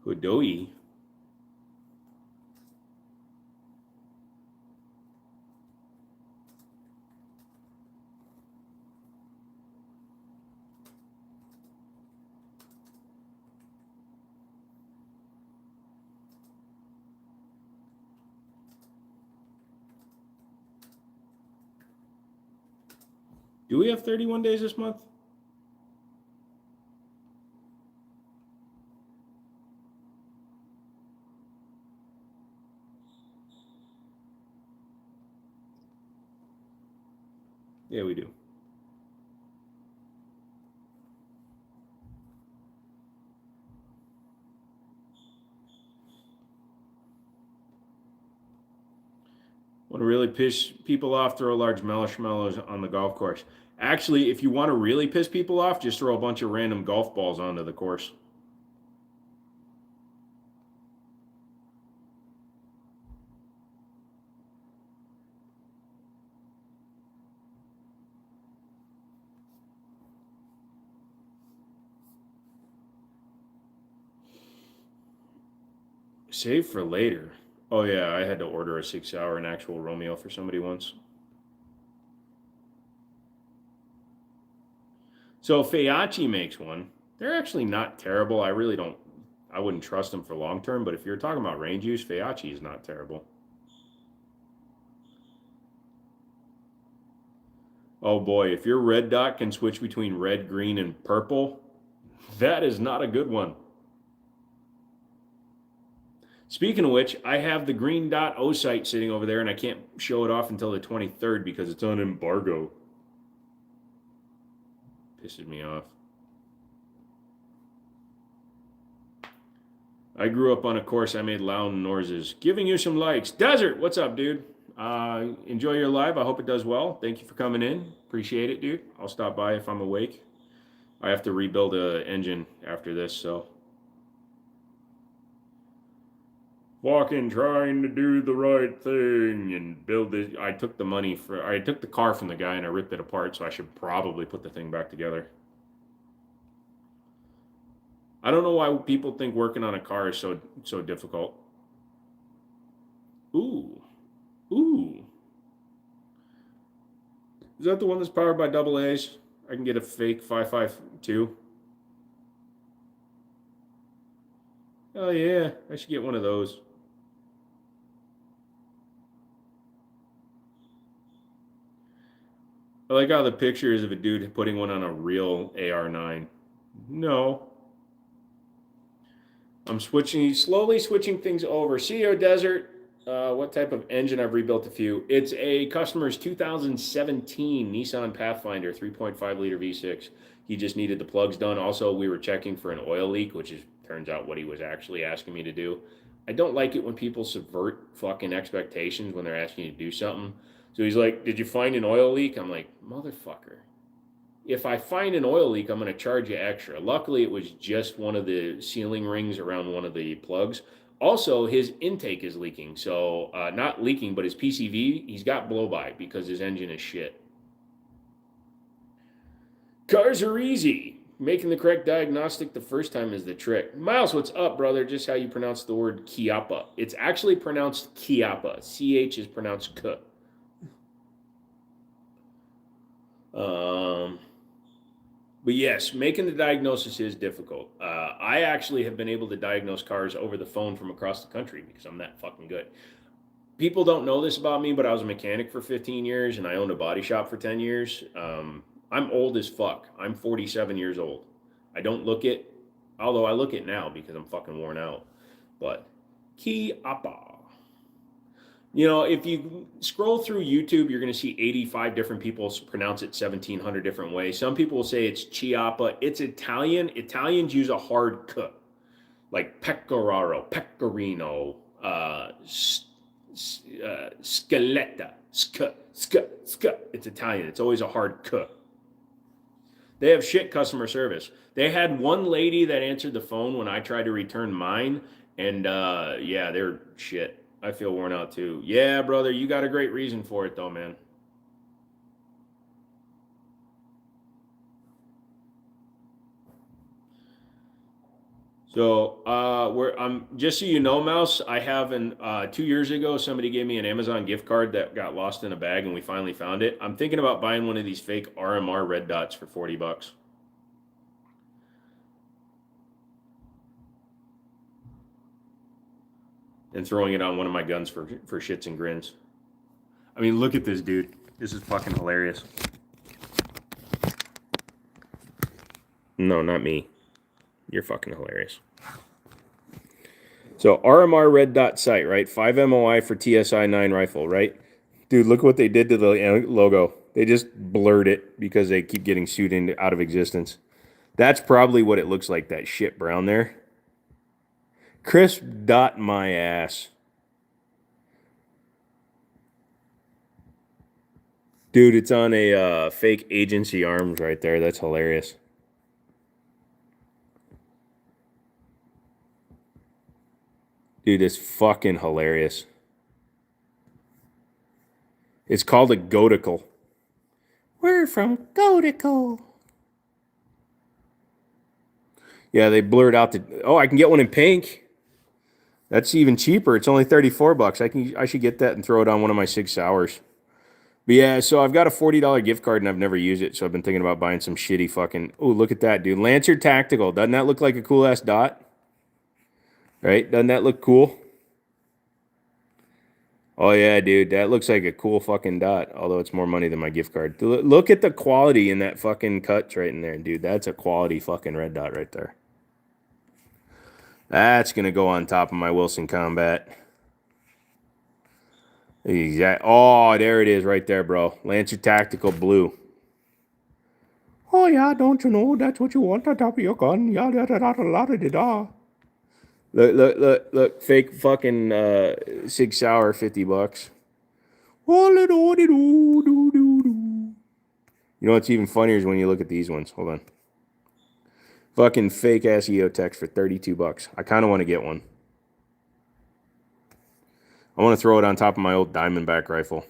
Hodoi. Do we have 31 days this month? Yeah, we do. Want to really piss people off, throw large marshmallows on the golf course. Actually, if you want to really piss people off, just throw a bunch of random golf balls onto the course. Save for later. Oh yeah, I had to order a 6-hour an actual Romeo for somebody once. So Faiachi makes one. They're actually not terrible. I wouldn't trust them for long term, but if you're talking about range use, Faiachi is not terrible. Oh boy, if your red dot can switch between red, green, and purple, that is not a good one. Speaking of which, I have the green dot O-site sitting over there, and I can't show it off until the 23rd because it's on embargo. Pisses me off. I grew up on a course I made loud noises. Giving you some likes. Desert, what's up, dude? Enjoy your live. I hope it does well. Thank you for coming in. Appreciate it, dude. I'll stop by if I'm awake. I have to rebuild an engine after this, so. Walking, trying to do the right thing and build it. I took the car from the guy and I ripped it apart, so I should probably put the thing back together. I don't know why people think working on a car is so difficult. Ooh. Is that the one that's powered by double A's? I can get a fake 552. Oh yeah, I should get one of those. I like how the picture is of a dude putting one on a real AR9. No. I'm slowly switching things over. CEO Desert, what type of engine? I've rebuilt a few. It's a customer's 2017 Nissan Pathfinder 3.5 liter V6. He just needed the plugs done. Also, we were checking for an oil leak, which turns out what he was actually asking me to do. I don't like it when people subvert fucking expectations when they're asking you to do something. So he's like, "Did you find an oil leak?" I'm like, "Motherfucker. If I find an oil leak, I'm going to charge you extra." Luckily, it was just one of the sealing rings around one of the plugs. Also, his intake is leaking. So, not leaking, but his PCV, he's got blow by because his engine is shit. Cars are easy. Making the correct diagnostic the first time is the trick. Miles, what's up, brother? Just how you pronounce the word Chiappa. It's actually pronounced Chiappa. CH is pronounced K. Um, But yes, making the diagnosis is difficult. I actually have been able to diagnose cars over the phone from across the country because I'm that fucking good. People don't know this about me, but I was a mechanic for 15 years and I owned a body shop for 10 years. I'm old as fuck. I'm 47 years old. I don't look it, although I look it now because I'm fucking worn out. But Ki Appa. You know, if you scroll through YouTube, you're going to see 85 different people pronounce it 1,700 different ways. Some people will say it's Chiappa. It's Italian. Italians use a hard k, like pecoraro, pecorino, scaletta, sk. It's Italian. It's always a hard k. They have shit customer service. They had one lady that answered the phone when I tried to return mine, and yeah, they're shit. I feel worn out too. Yeah, brother, you got a great reason for it though, man. So, where I'm just so you know, Mouse, I have an 2 years ago somebody gave me an Amazon gift card that got lost in a bag, and we finally found it. I'm thinking about buying one of these fake RMR red dots for $40 and throwing it on one of my guns for shits and grins. I mean, look at this dude. This is fucking hilarious. No, not me. You're fucking hilarious. So RMR red dot sight, right? 5 MOI for TSI 9 rifle, right? Dude, look what they did to the logo. They just blurred it because they keep getting sued out of existence. That's probably what it looks like, that shit brown there. Crisp dot my ass. Dude, it's on a fake agency arms right there. That's hilarious. Dude, it's fucking hilarious. It's called a goticle. We're from Goticle. Yeah, they blurred out the. Oh, I can get one in pink. That's even cheaper. It's only $34. I should get that and throw it on one of my Sig Sauers. But yeah, so I've got a $40 gift card and I've never used it, so I've been thinking about buying some shitty fucking. Oh, look at that, dude! Lancer Tactical. Doesn't that look like a cool ass dot? Right? Doesn't that look cool? Oh yeah, dude, that looks like a cool fucking dot. Although it's more money than my gift card. Look at the quality in that fucking cuts right in there, dude. That's a quality fucking red dot right there. That's gonna go on top of my Wilson Combat. Exact. Oh, there it is, right there, bro. Lancer Tactical Blue. Oh yeah, don't you know that's what you want on top of your gun? Yeah, da da da da da da. Look. Fake fucking Sig Sauer, $50. You know what's even funnier is when you look at these ones. Hold on. Fucking fake ass EOTech for $32. I kind of want to get one. I want to throw it on top of my old Diamondback rifle.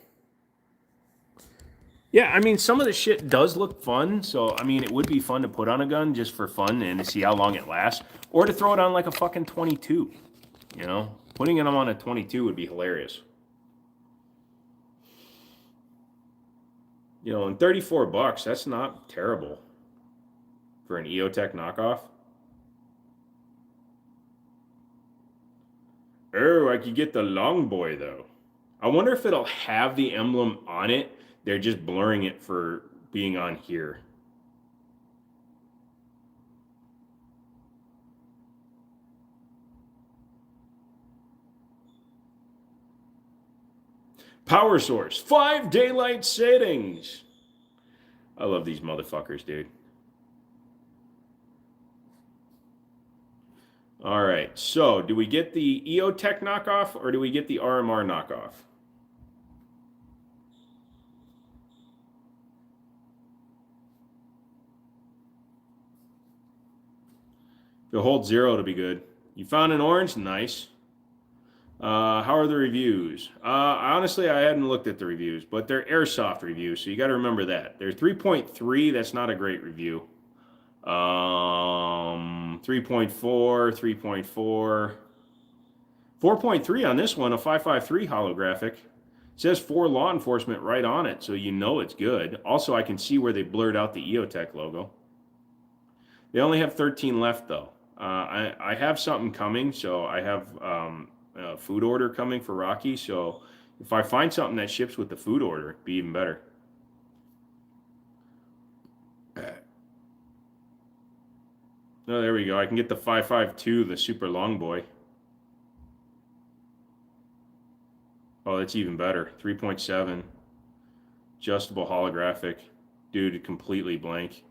Yeah, I mean, some of the shit does look fun. So, I mean, it would be fun to put on a gun just for fun and to see how long it lasts. Or to throw it on like a fucking 22. You know? Putting it on a 22 would be hilarious. You know, and $34, that's not terrible for an EOTech knockoff. Oh, I could get the long boy though. I wonder if it'll have the emblem on it. They're just blurring it for being on here. Power source. 5 daylight savings. I love these motherfuckers, dude. All right. So, do we get the EOTech knockoff or do we get the RMR knockoff? If it holds 0 to be good. You found an orange? Nice. How are the reviews? Honestly, I hadn't looked at the reviews, but they're airsoft reviews, so you got to remember that. They're 3.3. That's not a great review. 3.4, 3.4, 4.3 on this one, a 553 holographic. It says for law enforcement right on it, so you know it's good. Also, I can see where they blurred out the EOTech logo. They only have 13 left, though. I have something coming, so I have a food order coming for Rocky. So if I find something that ships with the food order, it'd be even better. Oh, there we go. I can get the 552, the super long boy. Oh, that's even better. 3.7. Adjustable holographic. Dude, completely blank.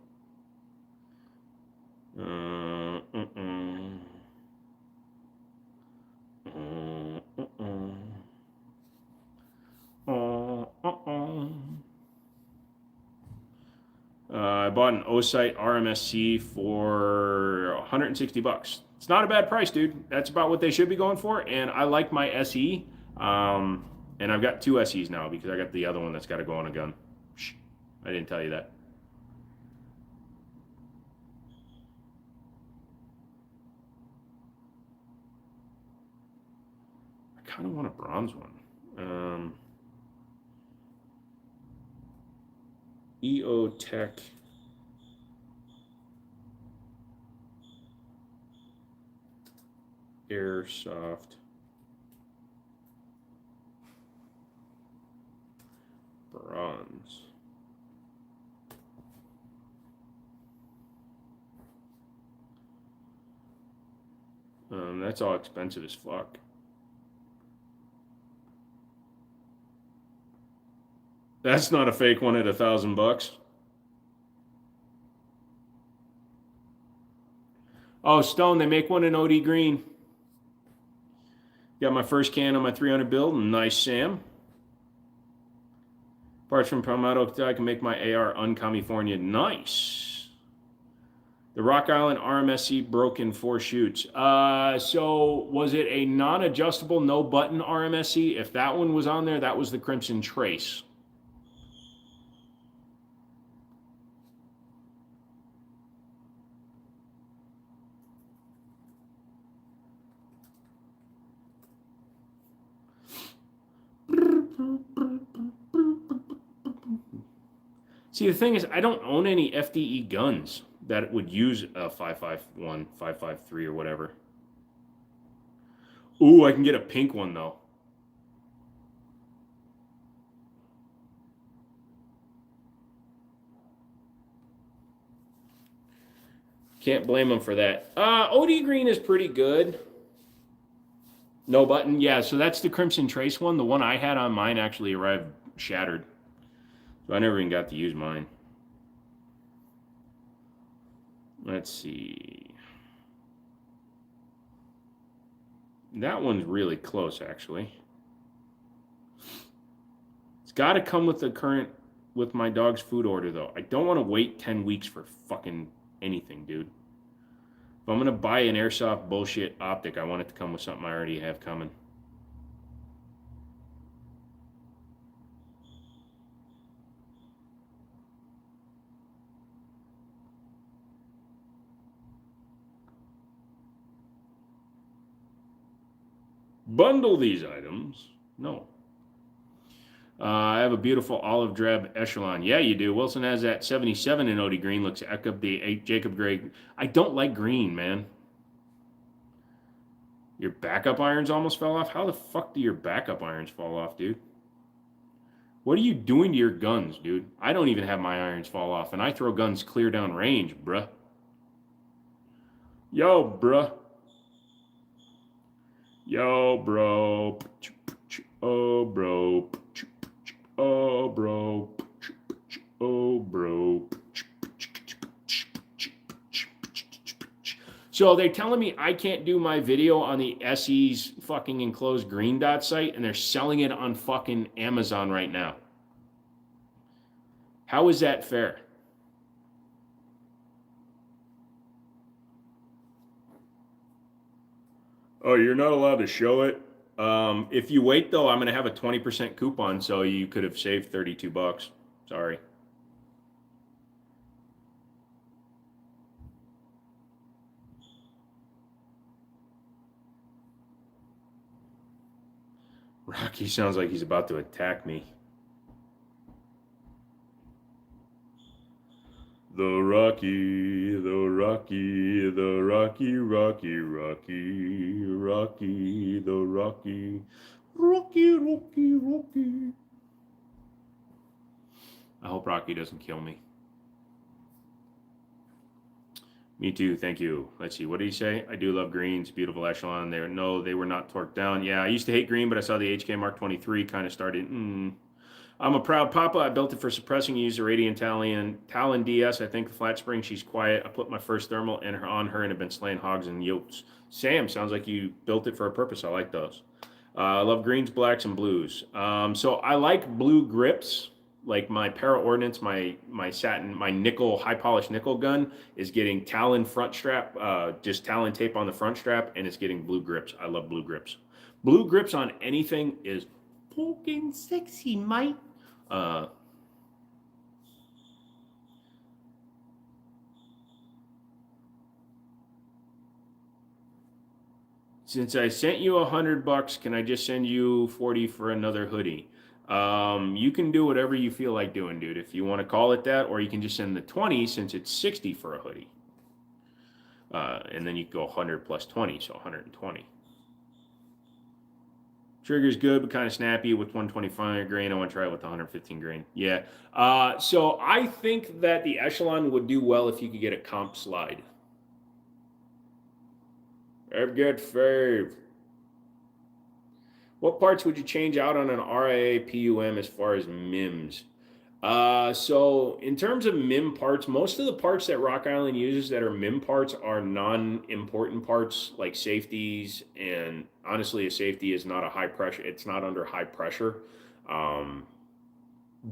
I bought an Osite RMSC for 160 bucks. It's not a bad price, dude. That's about what they should be going for. And I like my SE. And I've got 2 SEs now because I got the other one that's got to go on a gun. Shh, I didn't tell you that. I kind of want a bronze one. EOTech. Airsoft. Bronze. That's all expensive as fuck. That's not a fake one at $1,000. Oh, Stone, they make one in OD green. Got my first can on my 300 build. Nice, Sam. Parts from Palmetto, I can make my AR uncalifornia. Nice. The Rock Island RMSC broke in 4 shoots. So was it a non-adjustable, no-button RMSC? If that one was on there, that was the Crimson Trace. See, the thing is, I don't own any FDE guns that would use a 5.51, 5.53, or whatever. Ooh, I can get a pink one, though. Can't blame them for that. OD green is pretty good. No button. Yeah, so that's the Crimson Trace one. The one I had on mine actually arrived shattered. So I never even got to use mine. Let's see. That one's really close, actually. It's got to come with the current, with my dog's food order, though. I don't want to wait 10 weeks for fucking anything, dude. If I'm going to buy an airsoft bullshit optic, I want it to come with something I already have coming. Bundle these items. No. I have a beautiful olive drab echelon. Yeah, you do. Wilson has that 77 in OD green. Looks Jacob Gray. I don't like green, man. Your backup irons almost fell off? How the fuck do your backup irons fall off, dude? What are you doing to your guns, dude? I don't even have my irons fall off, and I throw guns clear down range, bruh. Yo, bruh. Yo, bro. Oh, bro. So they're telling me I can't do my video on the SE's fucking enclosed green dot site, and they're selling it on fucking Amazon right now. How is that fair? Oh, you're not allowed to show it. If you wait though, I'm gonna have a 20% coupon, so you could have saved $32. Sorry. Rocky sounds like he's about to attack me. The Rocky, the Rocky, the Rocky, Rocky, Rocky, Rocky, the Rocky, Rocky, Rocky, Rocky. I hope Rocky doesn't kill me. Me too, thank you. Let's see, what did he say? I do love greens, beautiful echelon. No, they were not torqued down. Yeah, I used to hate green, but I saw the HK Mark 23 kind of started. I'm a proud papa. I built it for suppressing. Used a Radiant Talon DS. I think the flat spring. She's quiet. I put my first thermal in her on her and have been slaying hogs and yotes. Sam, sounds like you built it for a purpose. I like those. I love greens, blacks, and blues. So I like blue grips. Like my para ordnance, my satin, my nickel, high polished nickel gun is getting Talon front strap, just Talon tape on the front strap, and it's getting blue grips. I love blue grips. Blue grips on anything is fucking sexy, mate. Since I sent you $100, can I just send you 40 for another hoodie? You can do whatever you feel like doing, dude. If you want to call it that, or you can just send the 20 since it's 60 for a hoodie. And then you go 100 plus 20, so 120. Trigger's good, but kind of snappy with 125 grain. I want to try it with 115 grain. Yeah. So I think that the Echelon would do well if you could get a comp slide. I've got fave. What parts would you change out on an RIA PUM as far as MIMs? So in terms of MIM parts, most of the parts that Rock Island uses that are MIM parts are non-important parts like safeties, and honestly a safety is not a high pressure, it's not under high pressure.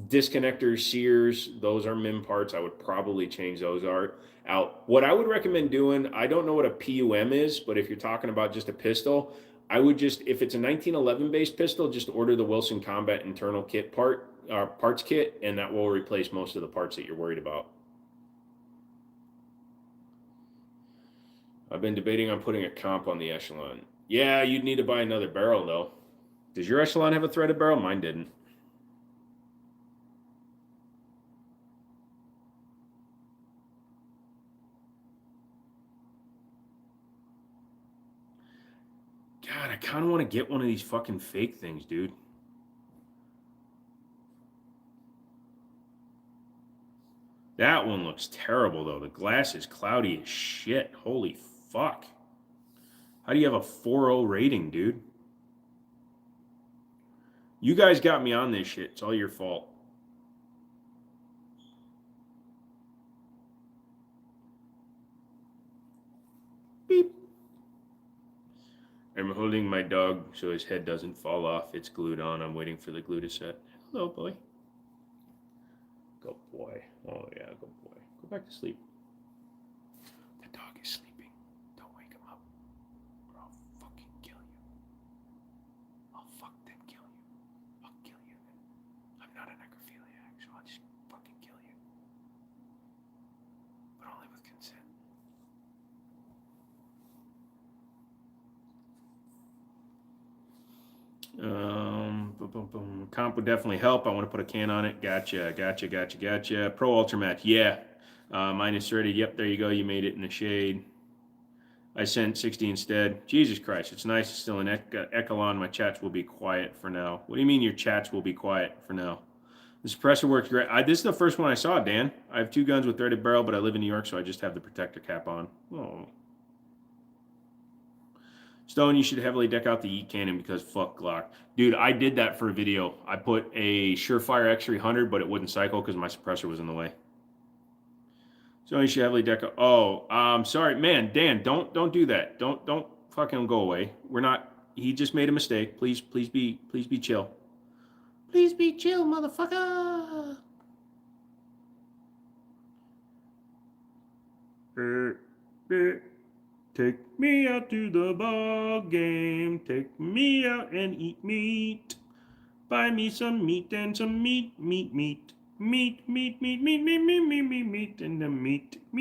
Disconnectors, sears, those are MIM parts. I would probably change those out. What I would recommend doing, I don't know what a PUM is, but if you're talking about just a pistol, I would just, if it's a 1911 based pistol, just order the Wilson Combat internal kit parts kit, and that will replace most of the parts that you're worried about. I've been debating on putting a comp on the Echelon. Yeah, you'd need to buy another barrel though. Does your Echelon have a threaded barrel? Mine didn't. God, I kind of want to get one of these fucking fake things, dude. That one looks terrible, though. The glass is cloudy as shit. Holy fuck. How do you have a 4.0 rating, dude? You guys got me on this shit. It's all your fault. Beep. I'm holding my dog so his head doesn't fall off. It's glued on. I'm waiting for the glue to set. Hello, boy. Go, boy. Oh, yeah, go, boy. Go back to sleep. The dog is sleeping. Don't wake him up, or I'll fucking kill you. I'll fuck then kill you. I'll kill you. I'm not a necrophiliac, so I'll just fucking kill you. But only with consent. Comp would definitely help. I want to put a can on it. Gotcha. Pro Ultra Match. Yeah. Mine is threaded. Yep, there you go. You made it in the shade. I sent 60 instead. Jesus Christ. It's nice. It's still an Echelon. My chats will be quiet for now. What do you mean your chats will be quiet for now? The suppressor works great. This is the first one I saw, Dan. I have 2 guns with threaded barrel, but I live in New York, so I just have the protector cap on. Oh. Stone, you should heavily deck out the Yeet cannon because fuck Glock. Dude, I did that for a video. I put a Surefire X300, but it wouldn't cycle because my suppressor was in the way. Sony should heavily deco. Oh, sorry, man, Dan, don't do that. Don't fucking go away. We're not. He just made a mistake. Please be chill. Please be chill, motherfucker. Take me out to the ball game. Take me out and eat meat. Buy me some meat and some meat. And the meat.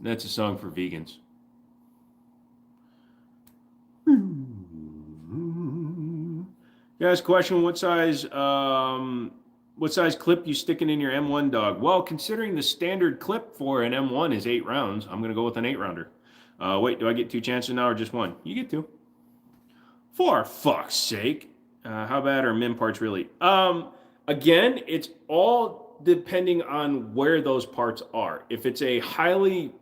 That's a song for vegans. Guys, question: what size clip you sticking in your M1 dog? Well, considering the standard clip for an M1 is 8 rounds, I'm gonna go with an 8-rounder. Wait, do I get 2 chances now or just 1? You get 2. For fuck's sake! How bad are MIM parts really? Again, it's all depending on where those parts are. If it's a highly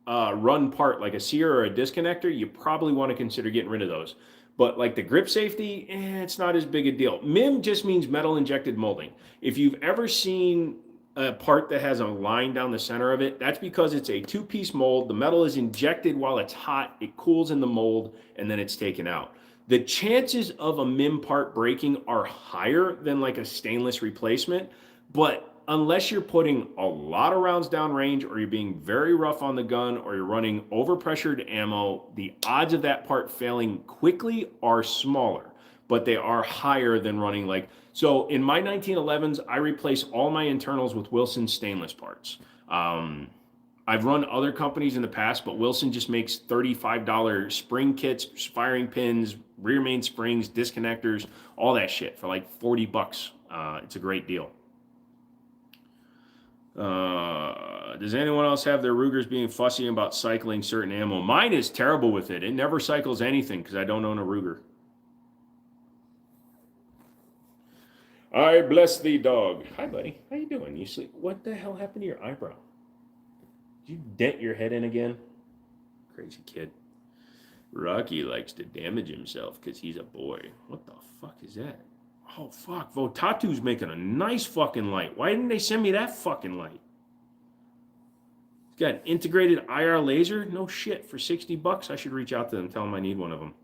run part like a sear or a disconnector, you probably want to consider getting rid of those. But like the grip safety, it's not as big a deal. MIM just means metal injected molding. If you've ever seen a part that has a line down the center of it, that's because it's a 2-piece mold. The metal is injected while it's hot, it cools in the mold, and then it's taken out. The chances of a MIM part breaking are higher than like a stainless replacement, but unless you're putting a lot of rounds downrange or you're being very rough on the gun or you're running overpressured ammo, the odds of that part failing quickly are smaller, but they are higher than running like... So in my 1911s, I replace all my internals with Wilson stainless parts. I've run other companies in the past, but Wilson just makes $35 spring kits, firing pins, rear main springs, disconnectors, all that shit for like $40. It's a great deal. Does anyone else have their Rugers being fussy about cycling certain ammo? Mine is terrible with it. It never cycles anything because I don't own a Ruger. I bless thee, dog. Hi, buddy. How you doing? You sleep? What the hell happened to your eyebrow? Did you dent your head in again? Crazy kid. Rocky likes to damage himself because he's a boy. What the fuck is that? Oh, fuck. Votatu's making a nice fucking light. Why didn't they send me that fucking light? It's got an integrated IR laser? No shit. For $60, I should reach out to them and tell them I need one of them.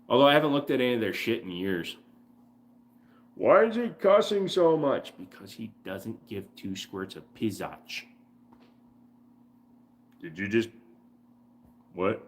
Although I haven't looked at any of their shit in years. Why is he cussing so much? Because he doesn't give 2 squirts of pizzazz. Did you just... What?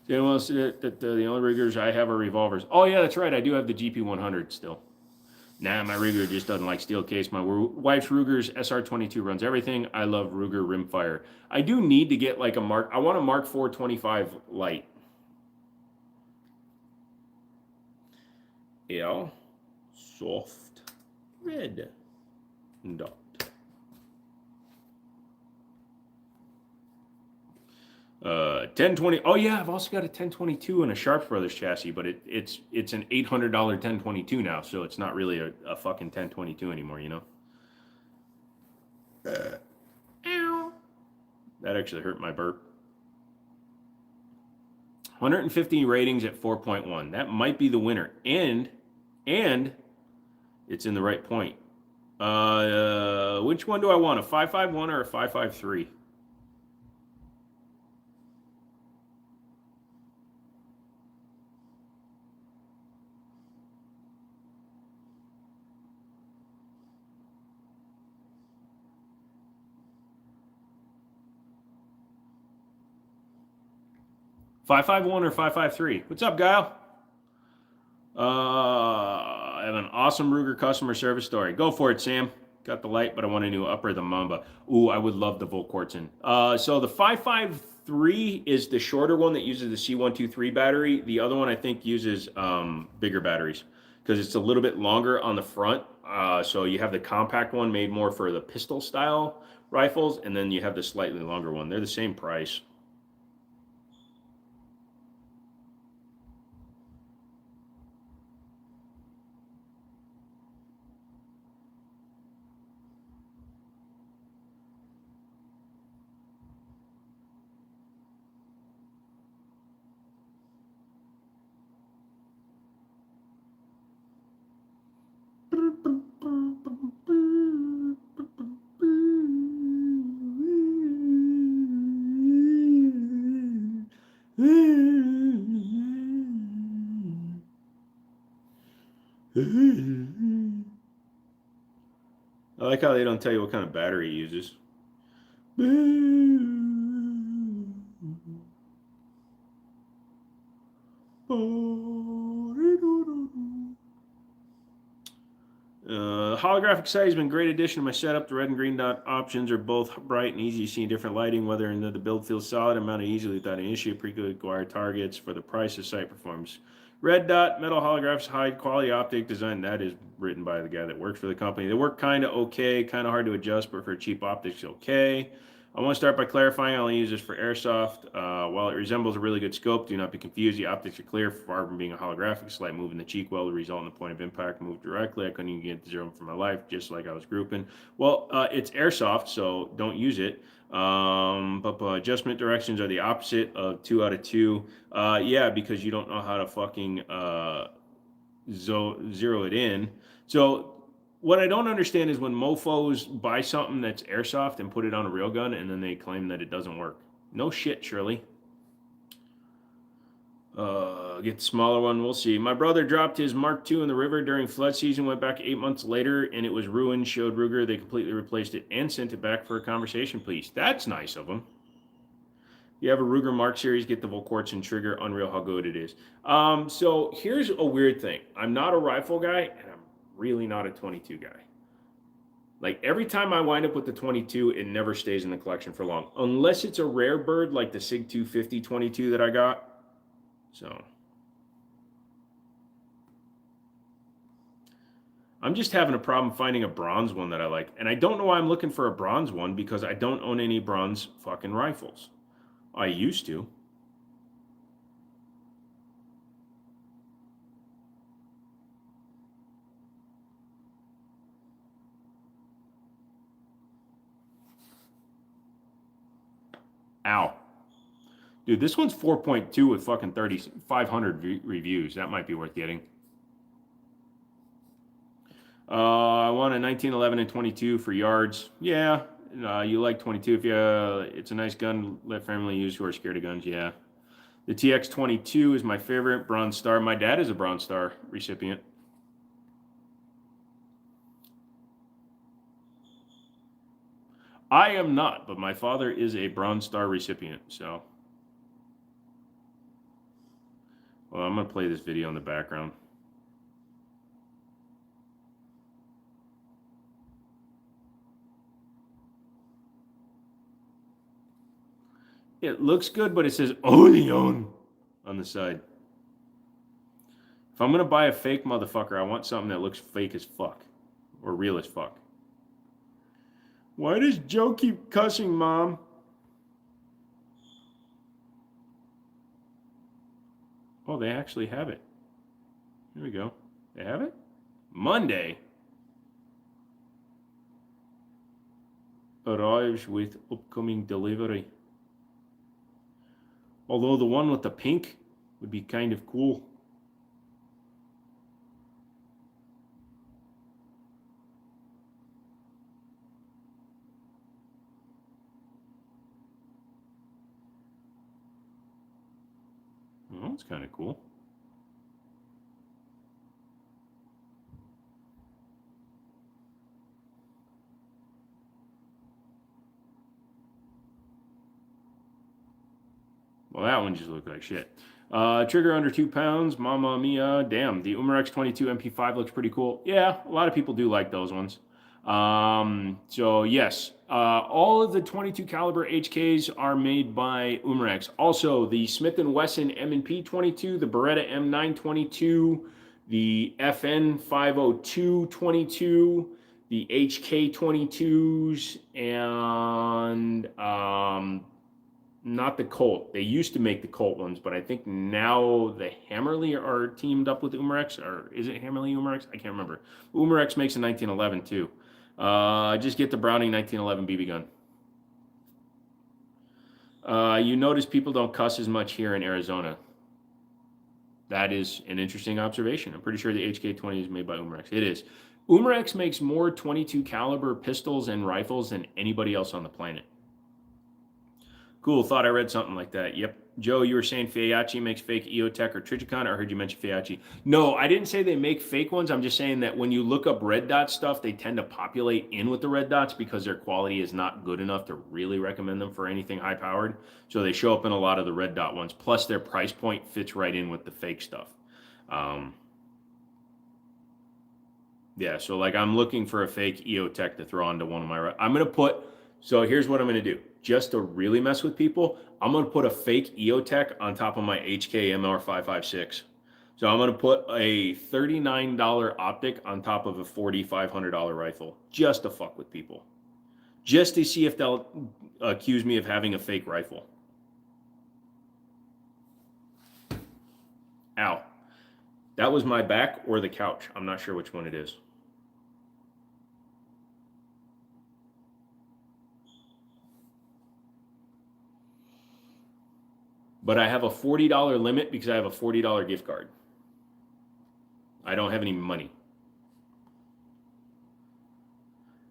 Anyone else that the only riggers I have are revolvers? Oh yeah, that's right. I do have the GP100 still. Nah, my Ruger just doesn't like steel case. My wife's Ruger's SR22 runs everything. I love Ruger rimfire. I do need to get like a Mark. I want a Mark 425 light. L soft red dot. 1020. Oh yeah, I've also got a 1022 and a Sharps Brothers chassis, but it's an $800 1022 now, so it's not really a fucking 1022 anymore, you know. Ow. That actually hurt my burp. 150 ratings at 4.1. That might be the winner, and it's in the right point. Which one do I want? A 551 or a 553? $551 or 553? What's up, Guile? I have an awesome Ruger customer service story. Go for it, Sam. Got the light, but I want a new upper, the Mamba. Ooh, I would love the Volquartsen. So the 553 is the shorter one that uses the C123 battery. The other one I think uses bigger batteries because it's a little bit longer on the front. So you have the compact one made more for the pistol style rifles, and then you have the slightly longer one. They're the same price. I like how they don't tell you what kind of battery it uses. The holographic sight has been a great addition to my setup. The red and green dot options are both bright and easy to see in different lighting, whether or not the build feels solid and mounted easily without any issue. Pre-acquired targets for the price of sight performs. Red dot metal holographs, high quality optic design. That is written by the guy that works for the company. They work kind of okay, kind of hard to adjust, but for cheap optics, okay. I want to start by clarifying I only use this for airsoft. While it resembles a really good scope, do not be confused. The optics are clear, far from being a holographic. Slight move in the cheek well to result in the point of impact move directly. I couldn't even get to zero for my life, just like I was grouping. Well, it's airsoft, so don't use it. But adjustment directions are the opposite of 2 out of 2. Yeah, because you don't know how to fucking zero it in. So what I don't understand is when mofos buy something that's airsoft and put it on a real gun and then they claim that it doesn't work. No shit, Shirley. Get the smaller one, we'll see. My brother dropped his Mark II in the river during flood season, went back 8 months later, and it was ruined, showed Ruger. They completely replaced it and sent it back for a conversation, please. That's nice of them. You have a Ruger Mark series, get the Volquartsen trigger. Unreal how good it is. So here's a weird thing. I'm not a rifle guy, and I'm really not a 22 guy. Like every time I wind up with the 22, it never stays in the collection for long, unless it's a rare bird like the Sig 250 22 that I got. So I'm just having a problem finding a bronze one that I like, and I don't know why I'm looking for a bronze one because I don't own any bronze fucking rifles. I used to. Ow. Dude, this one's 4.2 with fucking 3,500 reviews. That might be worth getting. I want a 1911 and 22 for yards. Yeah, you like 22 if you. It's a nice gun. Let family use who are scared of guns. Yeah. The TX22 is my favorite. Bronze Star. My dad is a Bronze Star recipient. I am not, but my father is a Bronze Star recipient. So, well, I'm going to play this video in the background. It looks good, but it says Oleon on the side. If I'm going to buy a fake motherfucker, I want something that looks fake as fuck. Or real as fuck. Why does Joe keep cussing, Mom? Oh, they actually have it. Here we go. They have it? Monday. Arrives with upcoming delivery. Although the one with the pink would be kind of cool. Well, that's kind of cool. Well, that one just looked like shit. Trigger under 2 pounds. Mama mia. Damn, the Umarex 22 MP5 looks pretty cool. Yeah, a lot of people do like those ones. So yes, all of the 22 caliber HKs are made by Umarex. Also, the Smith & Wesson M&P 22, the Beretta M922, the FN 50222, the HK22s, and not the Colt. They used to make the Colt ones, but I think now the Hammerly are teamed up with Umarex, or is it Hammerly Umarex? I can't remember. Umarex makes a 1911 too. Just get the Browning 1911 BB gun. You notice people don't cuss as much here in Arizona. That is an interesting observation. I'm pretty sure the HK20 is made by Umarex. It is. Umarex makes more 22 caliber pistols and rifles than anybody else on the planet. Cool. Thought I read something like that. Yep. Joe, you were saying Faiachi makes fake EOTech or Trijicon. I heard you mention Faiachi. No, I didn't say they make fake ones. I'm just saying that when you look up red dot stuff, they tend to populate in with the red dots because their quality is not good enough to really recommend them for anything high powered. So they show up in a lot of the red dot ones. Plus their price point fits right in with the fake stuff. Yeah, so like I'm looking for a fake EOTech to throw onto one of my... I'm going to put... So here's what I'm going to do. Just to really mess with people, I'm going to put a fake EOTech on top of my HK MR556. So I'm going to put a $39 optic on top of a $4,500 rifle just to fuck with people. Just to see if they'll accuse me of having a fake rifle. Ow. That was my back or the couch. I'm not sure which one it is. But I have a $40 limit because I have a $40 gift card. I don't have any money.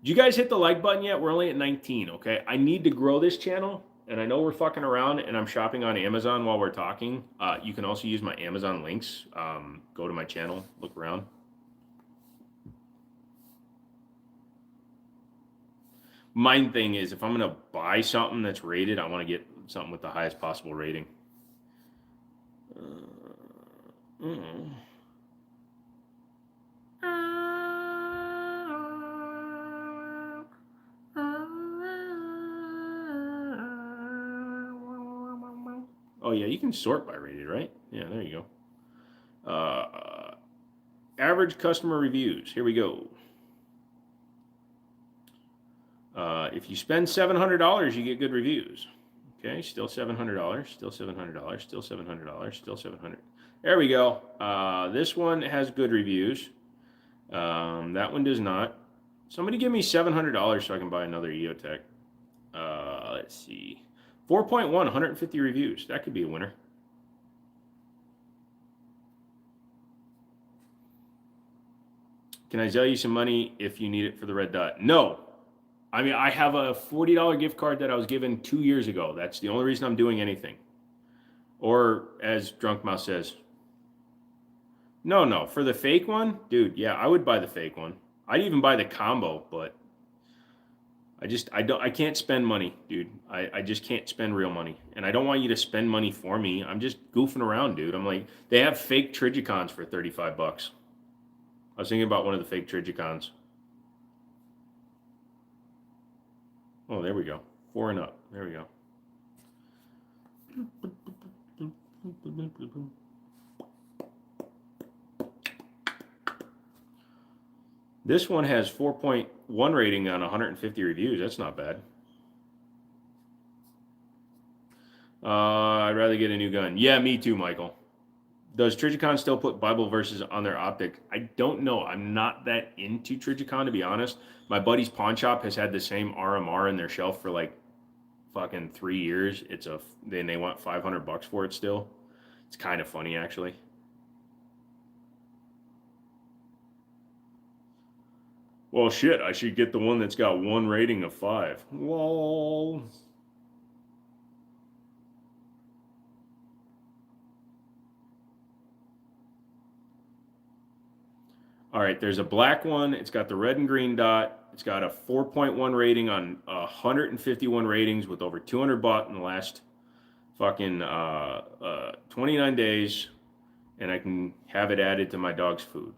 Did you guys hit the like button yet? We're only at 19, okay? I need to grow this channel, and I know we're fucking around, and I'm shopping on Amazon while we're talking. You can also use my Amazon links. Go to my channel, look around. My thing is, if I'm going to buy something that's rated, I want to get something with the highest possible rating. Oh yeah, you can sort by rated, right? Yeah, there you go. Average customer reviews. Here we go. If you spend $700, you get good reviews. Okay, still $700, still $700, still $700, still $700. There we go. This one has good reviews. That one does not. Somebody give me $700 so I can buy another EOTech. Let's see. 4.1, 150 reviews. That could be a winner. Can I sell you some money if you need it for the red dot? No. I mean, I have a $40 gift card that I was given 2 years ago. That's the only reason I'm doing anything. Or, as Drunk Mouse says, no, for the fake one, dude, yeah, I would buy the fake one. I'd even buy the combo, but I can't spend money, dude. I just can't spend real money. And I don't want you to spend money for me. I'm just goofing around, dude. I'm like, they have fake Trijicons for 35 bucks. I was thinking about one of the fake Trijicons. Oh, there we go. 4 and up. There we go. This one has 4.1 rating on 150 reviews. That's not bad. I'd rather get a new gun. Yeah, me too, Michael. Does Trijicon still put Bible verses on their optic? I don't know. I'm not that into Trijicon, to be honest. My buddy's pawn shop has had the same RMR in their shelf for like fucking 3 years. Then they want $500 for it still. It's kind of funny, actually. Well, shit, I should get the one that's got 1 rating of 5. Lol. All right, there's a black one. It's got the red and green dot. It's got a 4.1 rating on 151 ratings with over 200 bought in the last fucking 29 days. And I can have it added to my dog's food.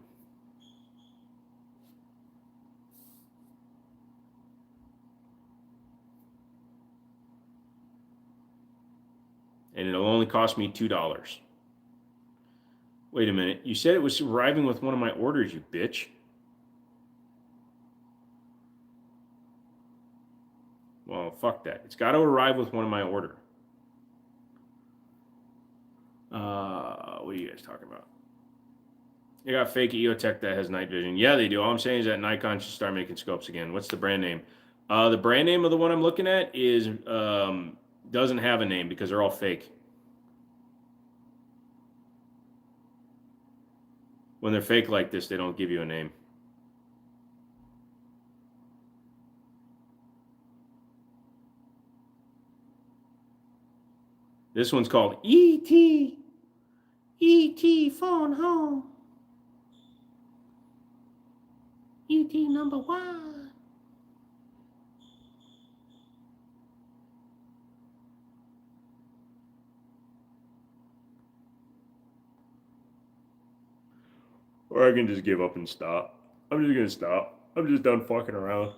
And it'll only cost me $2. Wait a minute. You said it was arriving with one of my orders, you bitch. Well, fuck that. It's got to arrive with one of my order. What are you guys talking about? They got fake EOTech that has night vision. Yeah, they do. All I'm saying is that Nikon should start making scopes again. What's the brand name? The brand name of the one I'm looking at is doesn't have a name because they're all fake. When they're fake like this, they don't give you a name. This one's called E.T. E.T. Phone Home. E.T. number 1. Or I can just give up and stop. I'm just going to stop. I'm just done fucking around.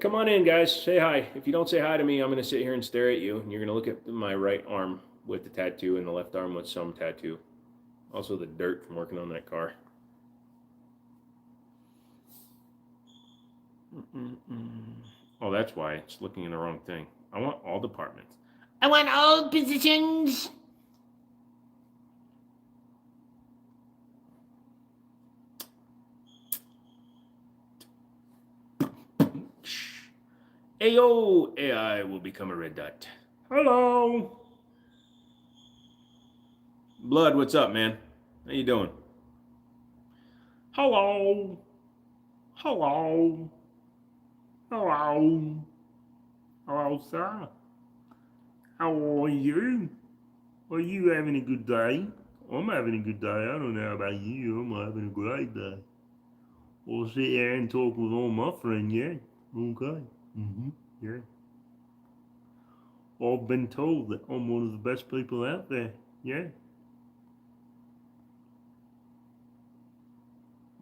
Come on in, guys. Say hi. If you don't say hi to me, I'm going to sit here and stare at you. And you're going to look at my right arm with the tattoo and the left arm with some tattoo. Also the dirt from working on that car. Oh, that's why. It's looking in the wrong thing. I want all departments. I want all positions. Ayo, AI will become a red dot. Hello. Blood, what's up, man? How you doing? Hello. Hello. Hello. Hello, sir. How are you? Are you having a good day? I'm having a good day. I don't know about you. I'm having a great day. We'll sit here and talk with all my friends, yeah? Okay. Yeah. I've been told that I'm one of the best people out there, yeah?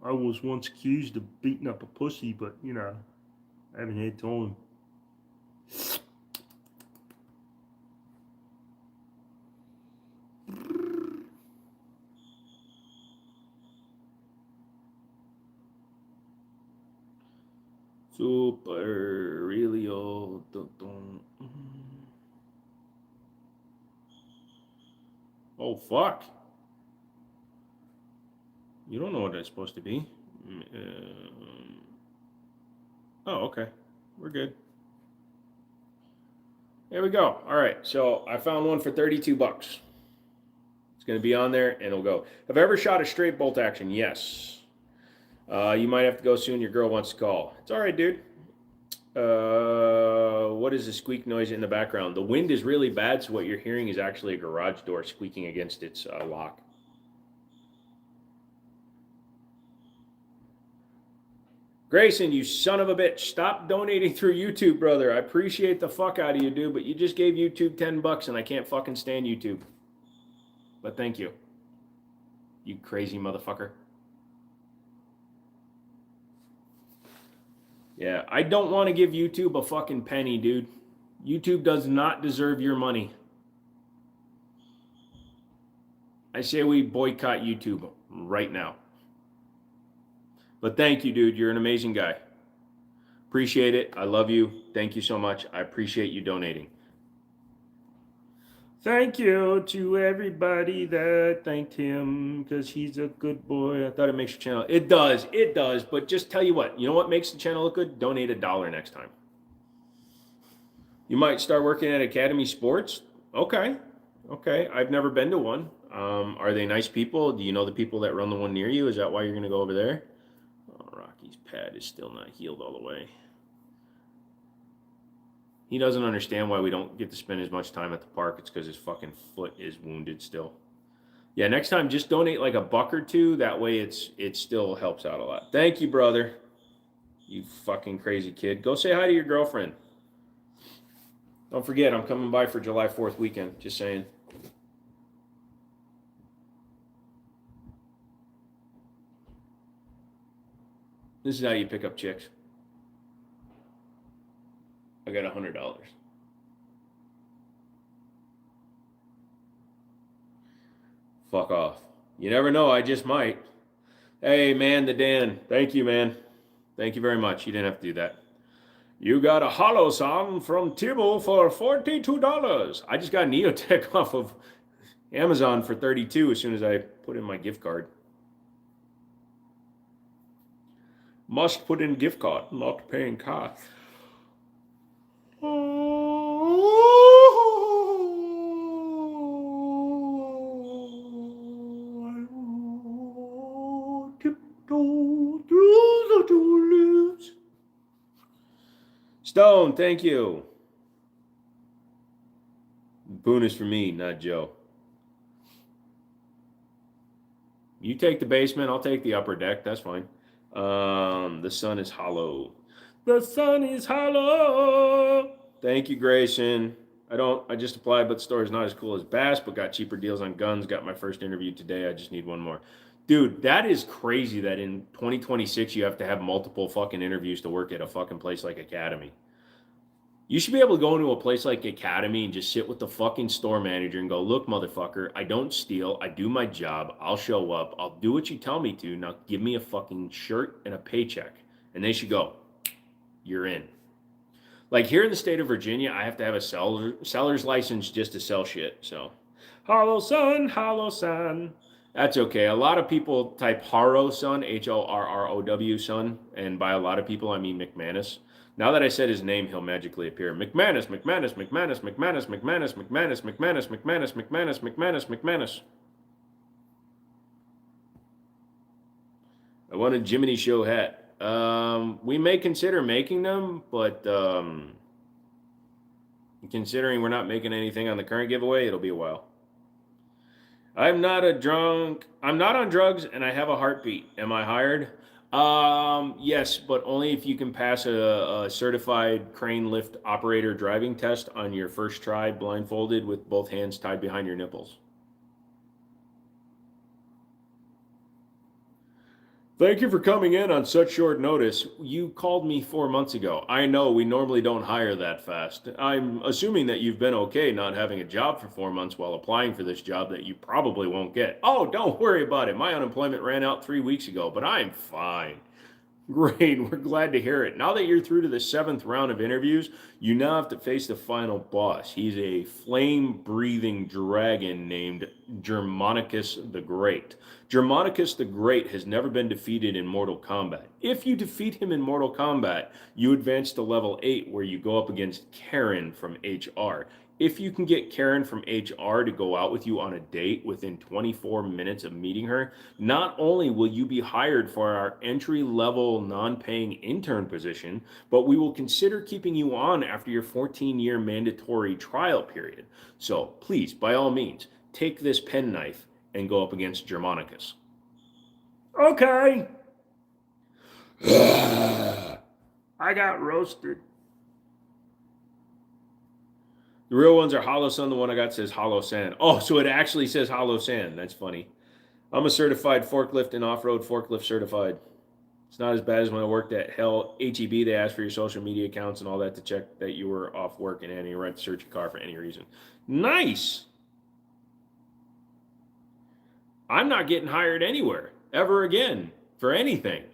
I was once accused of beating up a pussy, but, you know, I haven't had time. Super really old. Oh, fuck. You don't know what that's supposed to be. Oh, okay. We're good. There we go. All right. So I found one for 32 bucks. It's going to be on there and it'll go. Have I ever shot a straight bolt action? Yes. You might have to go soon. Your girl wants to call. It's all right, dude. What is the squeak noise in the background? The wind is really bad, so what you're hearing is actually a garage door squeaking against its lock. Grayson, you son of a bitch. Stop donating through YouTube, brother. I appreciate the fuck out of you, dude, but you just gave YouTube 10 bucks and I can't fucking stand YouTube. But thank you. You crazy motherfucker. Yeah, I don't want to give YouTube a fucking penny, dude. YouTube does not deserve your money. I say we boycott YouTube right now. But thank you, dude. You're an amazing guy. Appreciate it. I love you. Thank you so much. I appreciate you donating. Thank you to everybody that thanked him because he's a good boy. I thought it makes your channel. It does. It does. But just tell you what. You know what makes the channel look good? Donate $1 next time. You might start working at Academy Sports. Okay. Okay. I've never been to one. Are they nice people? Do you know the people that run the one near you? Is that why you're going to go over there? Oh, Rocky's pad is still not healed all the way. He doesn't understand why we don't get to spend as much time at the park. It's because his fucking foot is wounded still. Yeah, next time just donate like $1 or $2. That way it still helps out a lot. Thank you, brother. You fucking crazy kid. Go say hi to your girlfriend. Don't forget, I'm coming by for July 4th weekend. Just saying. This is how you pick up chicks. I got $100. Fuck off. You never know. I just might. Hey, man, the Dan. Thank you, man. Thank you very much. You didn't have to do that. You got a hollow song from Tibble for $42. I just got Neotech off of Amazon for 32 as soon as I put in my gift card. Must put in gift card, not paying card. Tiptoe through the tulips. Stone, thank you. Boon is for me, not Joe. You take the basement, I'll take the upper deck. That's fine. The sun is hollow. The sun is hollow. Thank you, Grayson. I just applied, but the store is not as cool as Bass, but got cheaper deals on guns. Got my first interview today. I just need one more. Dude, that is crazy that in 2026 you have to have multiple fucking interviews to work at a fucking place like Academy. You should be able to go into a place like Academy and just sit with the fucking store manager and go, look, motherfucker, I don't steal. I do my job. I'll show up. I'll do what you tell me to. Now give me a fucking shirt and a paycheck. And they should go, you're in. Like here in the state of Virginia, I have to have a seller's license just to sell shit. So, hollow sun. That's okay. A lot of people type Harrow son, Horrow son. And by a lot of people, I mean McManus. Now that I said his name, he'll magically appear. McManus. I want a Jimmini Show hat. We may consider making them, but considering we're not making anything on the current giveaway, it'll be a while. I'm not on drugs, and I have a heartbeat. Am I hired? Yes, but only if you can pass a certified crane lift operator driving test on your first try, blindfolded with both hands tied behind your nipples. Thank you for coming in on such short notice. You called me 4 months ago. I know we normally don't hire that fast. I'm assuming that you've been okay not having a job for 4 months while applying for this job that you probably won't get. Oh, don't worry about it. My unemployment ran out 3 weeks ago, but I'm fine. Great, we're glad to hear it. Now that you're through to the 7th round of interviews, you now have to face the final boss. He's a flame-breathing dragon named Germanicus the Great. Germanicus the Great has never been defeated in Mortal Kombat. If you defeat him in Mortal Kombat, you advance to level 8 where you go up against Karen from HR. If you can get Karen from HR to go out with you on a date within 24 minutes of meeting her, not only will you be hired for our entry-level non-paying intern position, but we will consider keeping you on after your 14-year mandatory trial period. So please, by all means, take this penknife and go up against Germanicus. Okay. I got roasted. The real ones are Hollow Sun. The one I got says Hollow Sand. Oh, so it actually says Hollow Sand. That's funny. I'm a certified forklift and off-road forklift certified. It's not as bad as when I worked at HEB. They asked for your social media accounts and all that to check that you were off work and had any right to search your car for any reason. Nice. I'm not getting hired anywhere ever again for anything.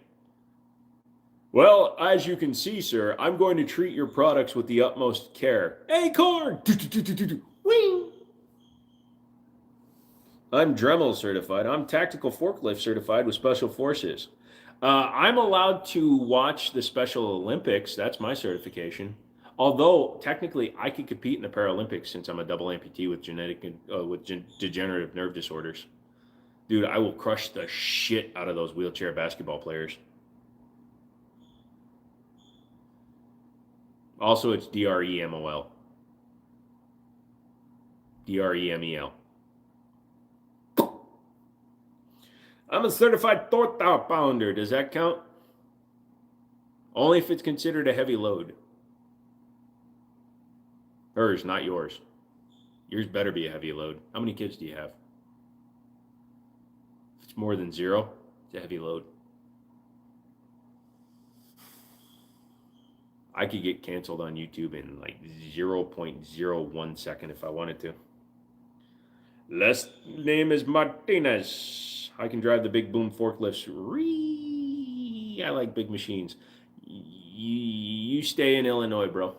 Well, as you can see, sir, I'm going to treat your products with the utmost care. Acorn! Wing! I'm Dremel certified. I'm tactical forklift certified with Special Forces. I'm allowed to watch the Special Olympics. That's my certification. Although, technically, I could compete in the Paralympics since I'm a double amputee with degenerative nerve disorders. Dude, I will crush the shit out of those wheelchair basketball players. Also, it's DREMOL. DREMEL. I'm a certified torta pounder. Does that count? Only if it's considered a heavy load. Hers, not yours. Yours better be a heavy load. How many kids do you have? If it's more than 0, it's a heavy load. I could get canceled on YouTube in like 0.01 second if I wanted to. Last name is Martinez. I can drive the big boom forklifts. I like big machines. You stay in Illinois, bro.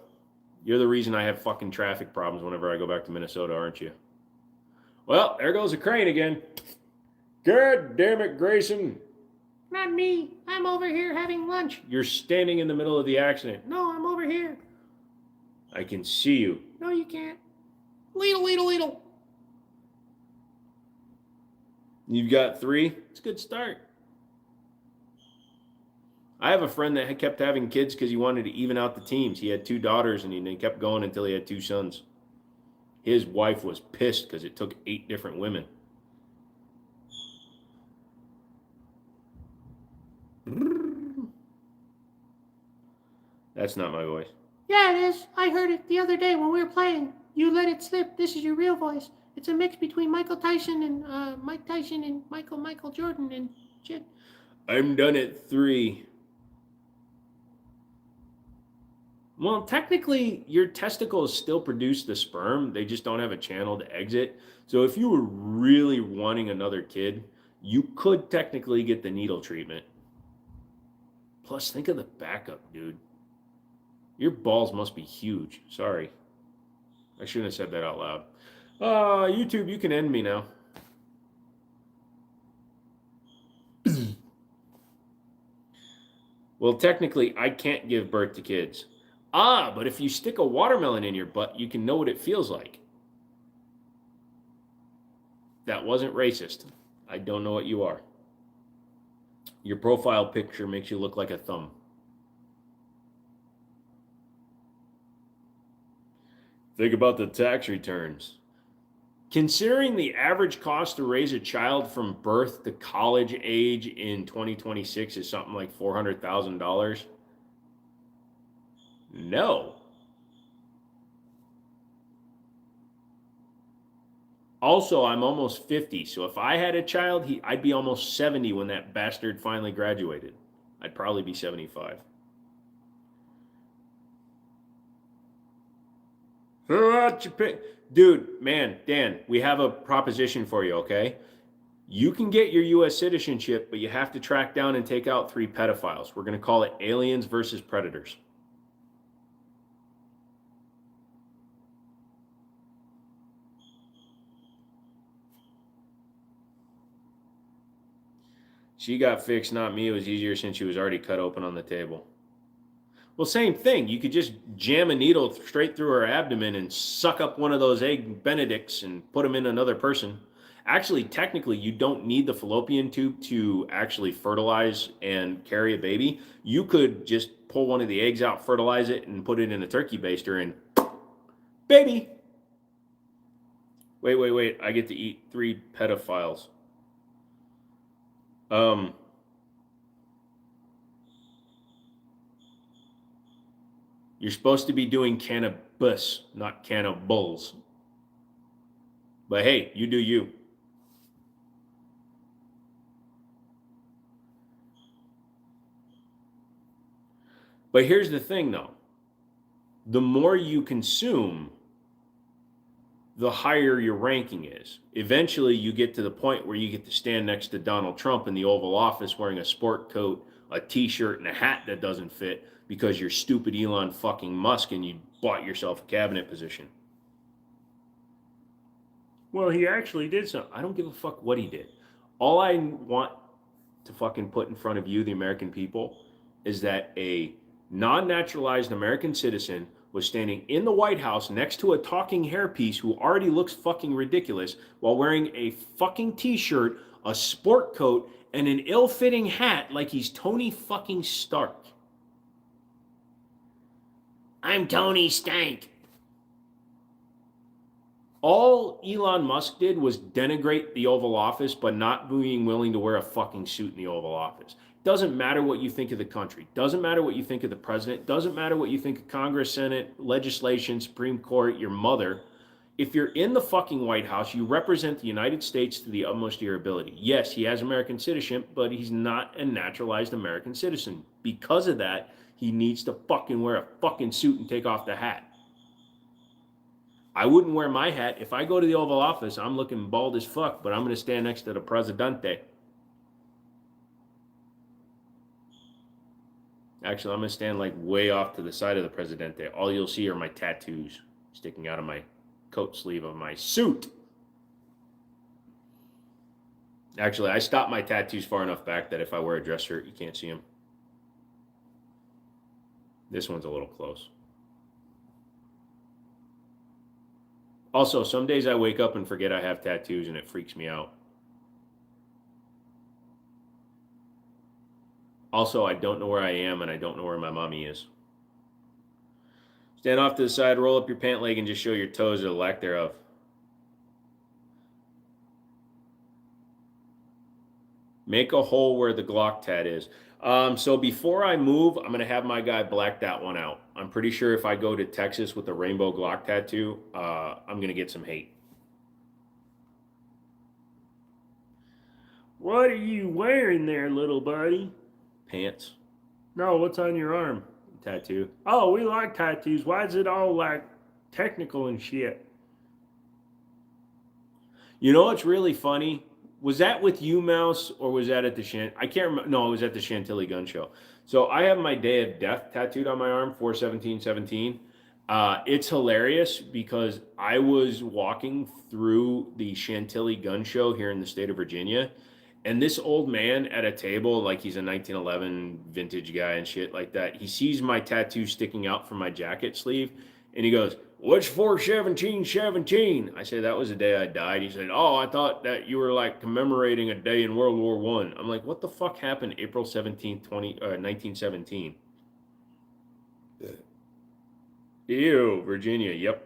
You're the reason I have fucking traffic problems whenever I go back to Minnesota, aren't you? Well, there goes a crane again. God damn it, Grayson. Not me. I'm over here having lunch. You're standing in the middle of the accident. No, I'm over here. I can see you. No, you can't. Leedle, leedle, leedle. You've got 3? It's a good start. I have a friend that kept having kids because he wanted to even out the teams. He had 2 daughters and he kept going until he had 2 sons. His wife was pissed because it took 8 different women. That's not my voice. Yeah, it is. I heard it the other day when we were playing. You let it slip. This is your real voice. It's a mix between Michael Tyson and Mike Tyson and Michael Jordan and shit. I'm done at 3. Well, technically, your testicles still produce the sperm. They just don't have a channel to exit. So if you were really wanting another kid, you could technically get the needle treatment. Plus, think of the backup, dude. Your balls must be huge. Sorry. I shouldn't have said that out loud. YouTube, you can end me now. Well, technically, I can't give birth to kids. But if you stick a watermelon in your butt, you can know what it feels like. That wasn't racist. I don't know what you are. Your profile picture makes you look like a thumb. Think about the tax returns. Considering the average cost to raise a child from birth to college age in 2026 is something like $400,000, no. Also, I'm almost 50, so if I had a child, I'd be almost 70 when that bastard finally graduated. I'd probably be 75. Dude, man, Dan, we have a proposition for you, okay? You can get your U.S. citizenship, but you have to track down and take out 3 pedophiles. We're going to call it aliens versus predators. She got fixed, not me. It was easier since she was already cut open on the table. Well, same thing. You could just jam a needle straight through her abdomen and suck up one of those egg benedicts and put them in another person. Actually, technically, you don't need the fallopian tube to actually fertilize and carry a baby. You could just pull one of the eggs out, fertilize it, and put it in a turkey baster and baby. Wait. I get to eat 3 pedophiles. You're supposed to be doing cannabis, not cannibals. But hey, you do you. But here's the thing, though. The more you consume, the higher your ranking is. Eventually, you get to the point where you get to stand next to Donald Trump in the Oval Office wearing a sport coat, a t-shirt, and a hat that doesn't fit because you're stupid Elon fucking Musk and you bought yourself a cabinet position. Well, he actually did something. I don't give a fuck what he did. All I want to fucking put in front of you, the American people, is that a non-naturalized American citizen was standing in the White House next to a talking hairpiece who already looks fucking ridiculous while wearing a fucking t-shirt, a sport coat, and an ill-fitting hat like he's Tony fucking Stark. I'm Tony Stank. All Elon Musk did was denigrate the Oval Office, but not being willing to wear a fucking suit in the Oval Office. Doesn't matter what you think of the country. Doesn't matter what you think of the president. Doesn't matter what you think of Congress, Senate, legislation, Supreme Court, your mother. If you're in the fucking White House, you represent the United States to the utmost of your ability. Yes, he has American citizenship, but he's not a naturalized American citizen. Because of that, he needs to fucking wear a fucking suit and take off the hat. I wouldn't wear my hat. If I go to the Oval Office, I'm looking bald as fuck, but I'm going to stand next to the Presidente. Actually, I'm going to stand like way off to the side of the Presidente. All you'll see are my tattoos sticking out of my coat sleeve of my suit. Actually, I stopped my tattoos far enough back that if I wear a dress shirt, you can't see them. This one's a little close. Also, some days I wake up and forget I have tattoos and it freaks me out. Also, I don't know where I am and I don't know where my mommy is. Stand off to the side, roll up your pant leg, and just show your toes or the lack thereof. Make a hole where the Glock tat is. So before I move, I'm going to have my guy black that one out. I'm pretty sure if I go to Texas with the rainbow Glock tattoo, I'm going to get some hate. What are you wearing there, little buddy? Pants. No, what's on your arm? Tattoo. Oh, we like tattoos. Why is it all like technical and shit? You know what's really funny? Was that with you, Mouse, or was that at the I can't remember. No, it was at the Chantilly Gun Show. So I have my Day of Death tattooed on my arm, 4/17/17. It's hilarious because I was walking through the Chantilly Gun Show here in the state of Virginia, and this old man at a table, like he's a 1911 vintage guy and shit like that, he sees my tattoo sticking out from my jacket sleeve, and he goes, "What's 4/17/17?" I said, "That was the day I died." He said, "Oh, I thought that you were like commemorating a day in World War One." I'm like, "What the fuck happened April 17th, 1917?" Ew, Virginia. Yep.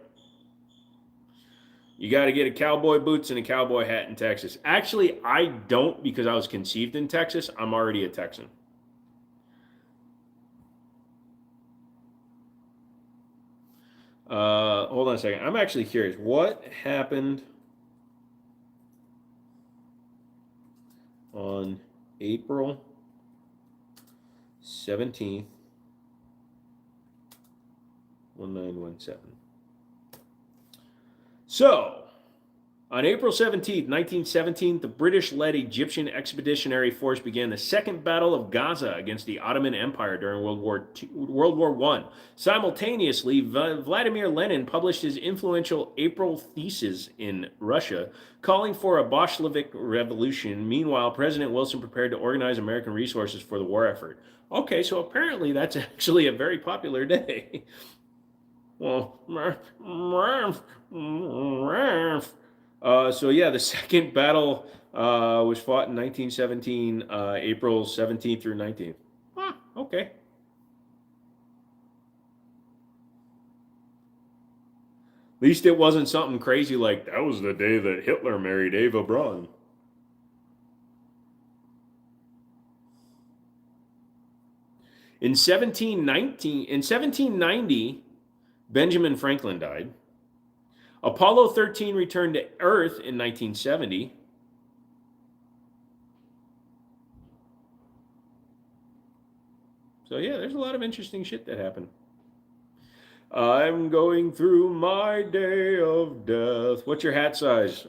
You got to get a cowboy boots and a cowboy hat in Texas. Actually, I don't because I was conceived in Texas. I'm already a Texan. Hold on a second. I'm actually curious. What happened on April 17th, 1917? So, on April 17th, 1917, the British-led Egyptian Expeditionary Force began the Second Battle of Gaza against the Ottoman Empire during World War I. Simultaneously, Vladimir Lenin published his influential April Thesis in Russia, calling for a Bolshevik revolution. Meanwhile, President Wilson prepared to organize American resources for the war effort. Okay, so apparently that's actually a very popular day. Well, so yeah, the second battle was fought in 1917, April 17th through 19th. Huh, okay. At least it wasn't something crazy like that was the day that Hitler married Eva Braun. In 1790, Benjamin Franklin died. Apollo 13 returned to Earth in 1970. So yeah, there's a lot of interesting shit that happened. I'm going through my day of death. What's your hat size?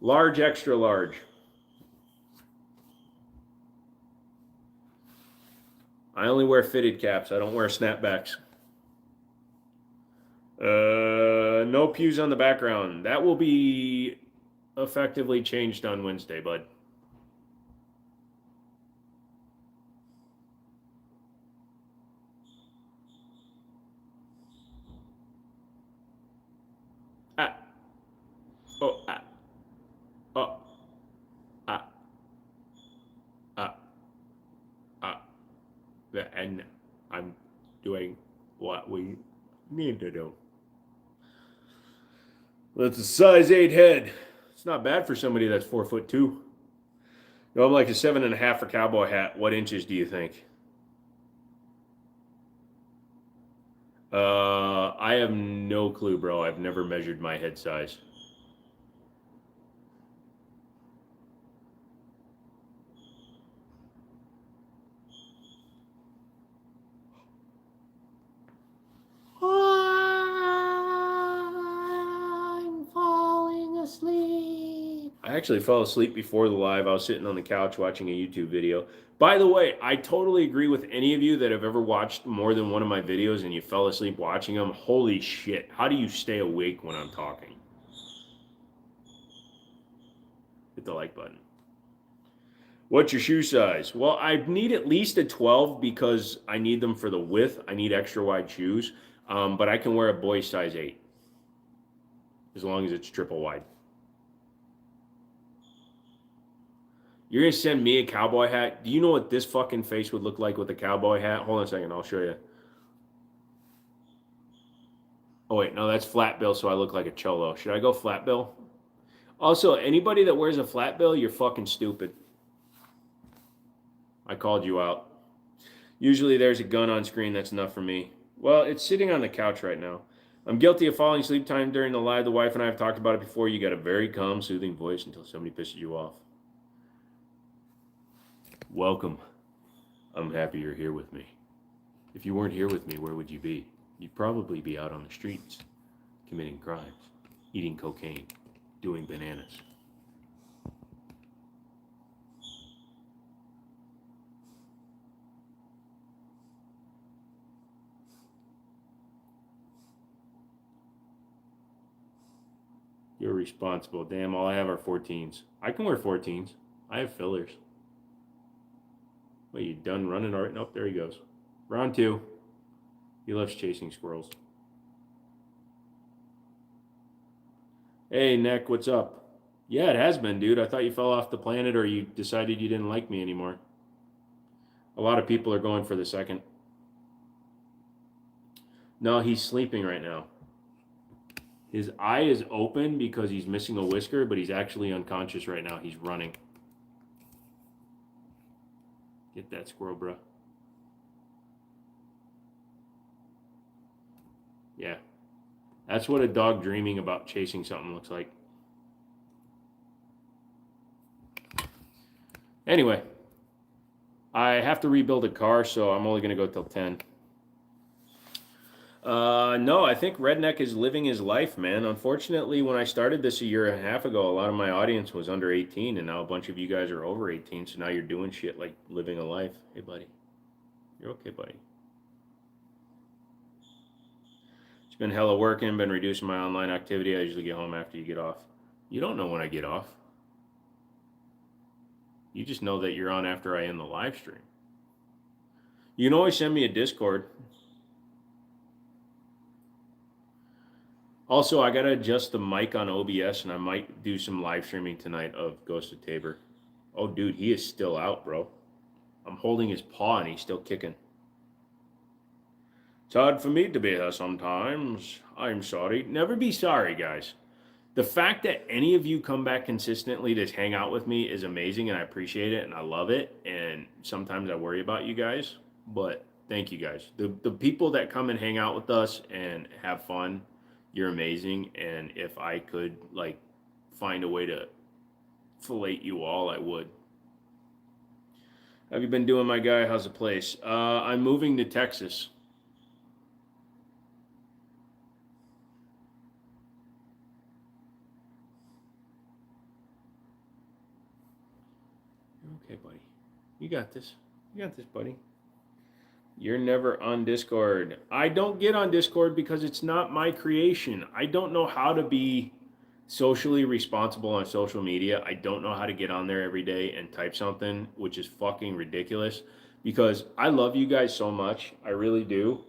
Large, extra large. I only wear fitted caps. I don't wear snapbacks. No pews on the background. That will be effectively changed on Wednesday, bud. Ah. Oh. Ah. Oh. Ah. Ah. Ah. And I'm doing what we need to do. That's a size 8 head. It's not bad for somebody that's 4'2". No, I'm like a 7.5 for cowboy hat. What inches do you think? I have no clue, bro. I've never measured my head size. I actually fell asleep before the live. I was sitting on the couch watching a YouTube video. By the way, I totally agree with any of you that have ever watched more than one of my videos and you fell asleep watching them. Holy shit. How do you stay awake when I'm talking? Hit the like button. What's your shoe size? Well, I need at least a 12 because I need them for the width. I need extra wide shoes. But I can wear a boy size 8 as long as it's triple wide. You're going to send me a cowboy hat? Do you know what this fucking face would look like with a cowboy hat? Hold on a second. I'll show you. Oh, wait. No, that's flat bill, so I look like a cholo. Should I go flat bill? Also, anybody that wears a flat bill, you're fucking stupid. I called you out. Usually there's a gun on screen. That's enough for me. Well, it's sitting on the couch right now. I'm guilty of falling asleep time during the live. The wife and I have talked about it before. You got a very calm, soothing voice until somebody pisses you off. Welcome. I'm happy you're here with me. If you weren't here with me, where would you be? You'd probably be out on the streets, committing crimes, eating cocaine, doing bananas. You're responsible. Damn, all I have are 14s. I can wear 14s. I have fillers. Wait, you done running? All right, nope, there he goes. Round 2. He loves chasing squirrels. Hey, Neck, what's up? Yeah, it has been, dude. I thought you fell off the planet or you decided you didn't like me anymore. A lot of people are going for the second. No, he's sleeping right now. His eye is open because he's missing a whisker, but he's actually unconscious right now. He's running. Get that squirrel, bro. Yeah. That's what a dog dreaming about chasing something looks like. Anyway, I have to rebuild a car, so I'm only going to go till 10. No, I think Redneck is living his life, man. Unfortunately, when I started this a year and a half ago, a lot of my audience was under 18, and now a bunch of you guys are over 18, so now you're doing shit like living a life. Hey, buddy. You're okay, buddy. It's been hella working, been reducing my online activity. I usually get home after you get off. You don't know when I get off. You just know that you're on after I end the live stream. You can always send me a Discord. Also, I got to adjust the mic on OBS, and I might do some live streaming tonight of Ghost of Tabor. Oh, dude, he is still out, bro. I'm holding his paw, and he's still kicking. It's hard for me to be here sometimes. I'm sorry. Never be sorry, guys. The fact that any of you come back consistently to hang out with me is amazing, and I appreciate it, and I love it. And sometimes I worry about you guys, but thank you guys. The people that come and hang out with us and have fun, you're amazing. And if I could like find a way to fillet you all, I would. Have you been doing, my guy? How's the place? I'm moving to Texas. Okay, buddy. You got this. You got this, buddy. You're never on Discord. I don't get on Discord because it's not my creation. I don't know how to be socially responsible on social media. I don't know how to get on there every day and type something, which is fucking ridiculous because I love you guys so much. I really do.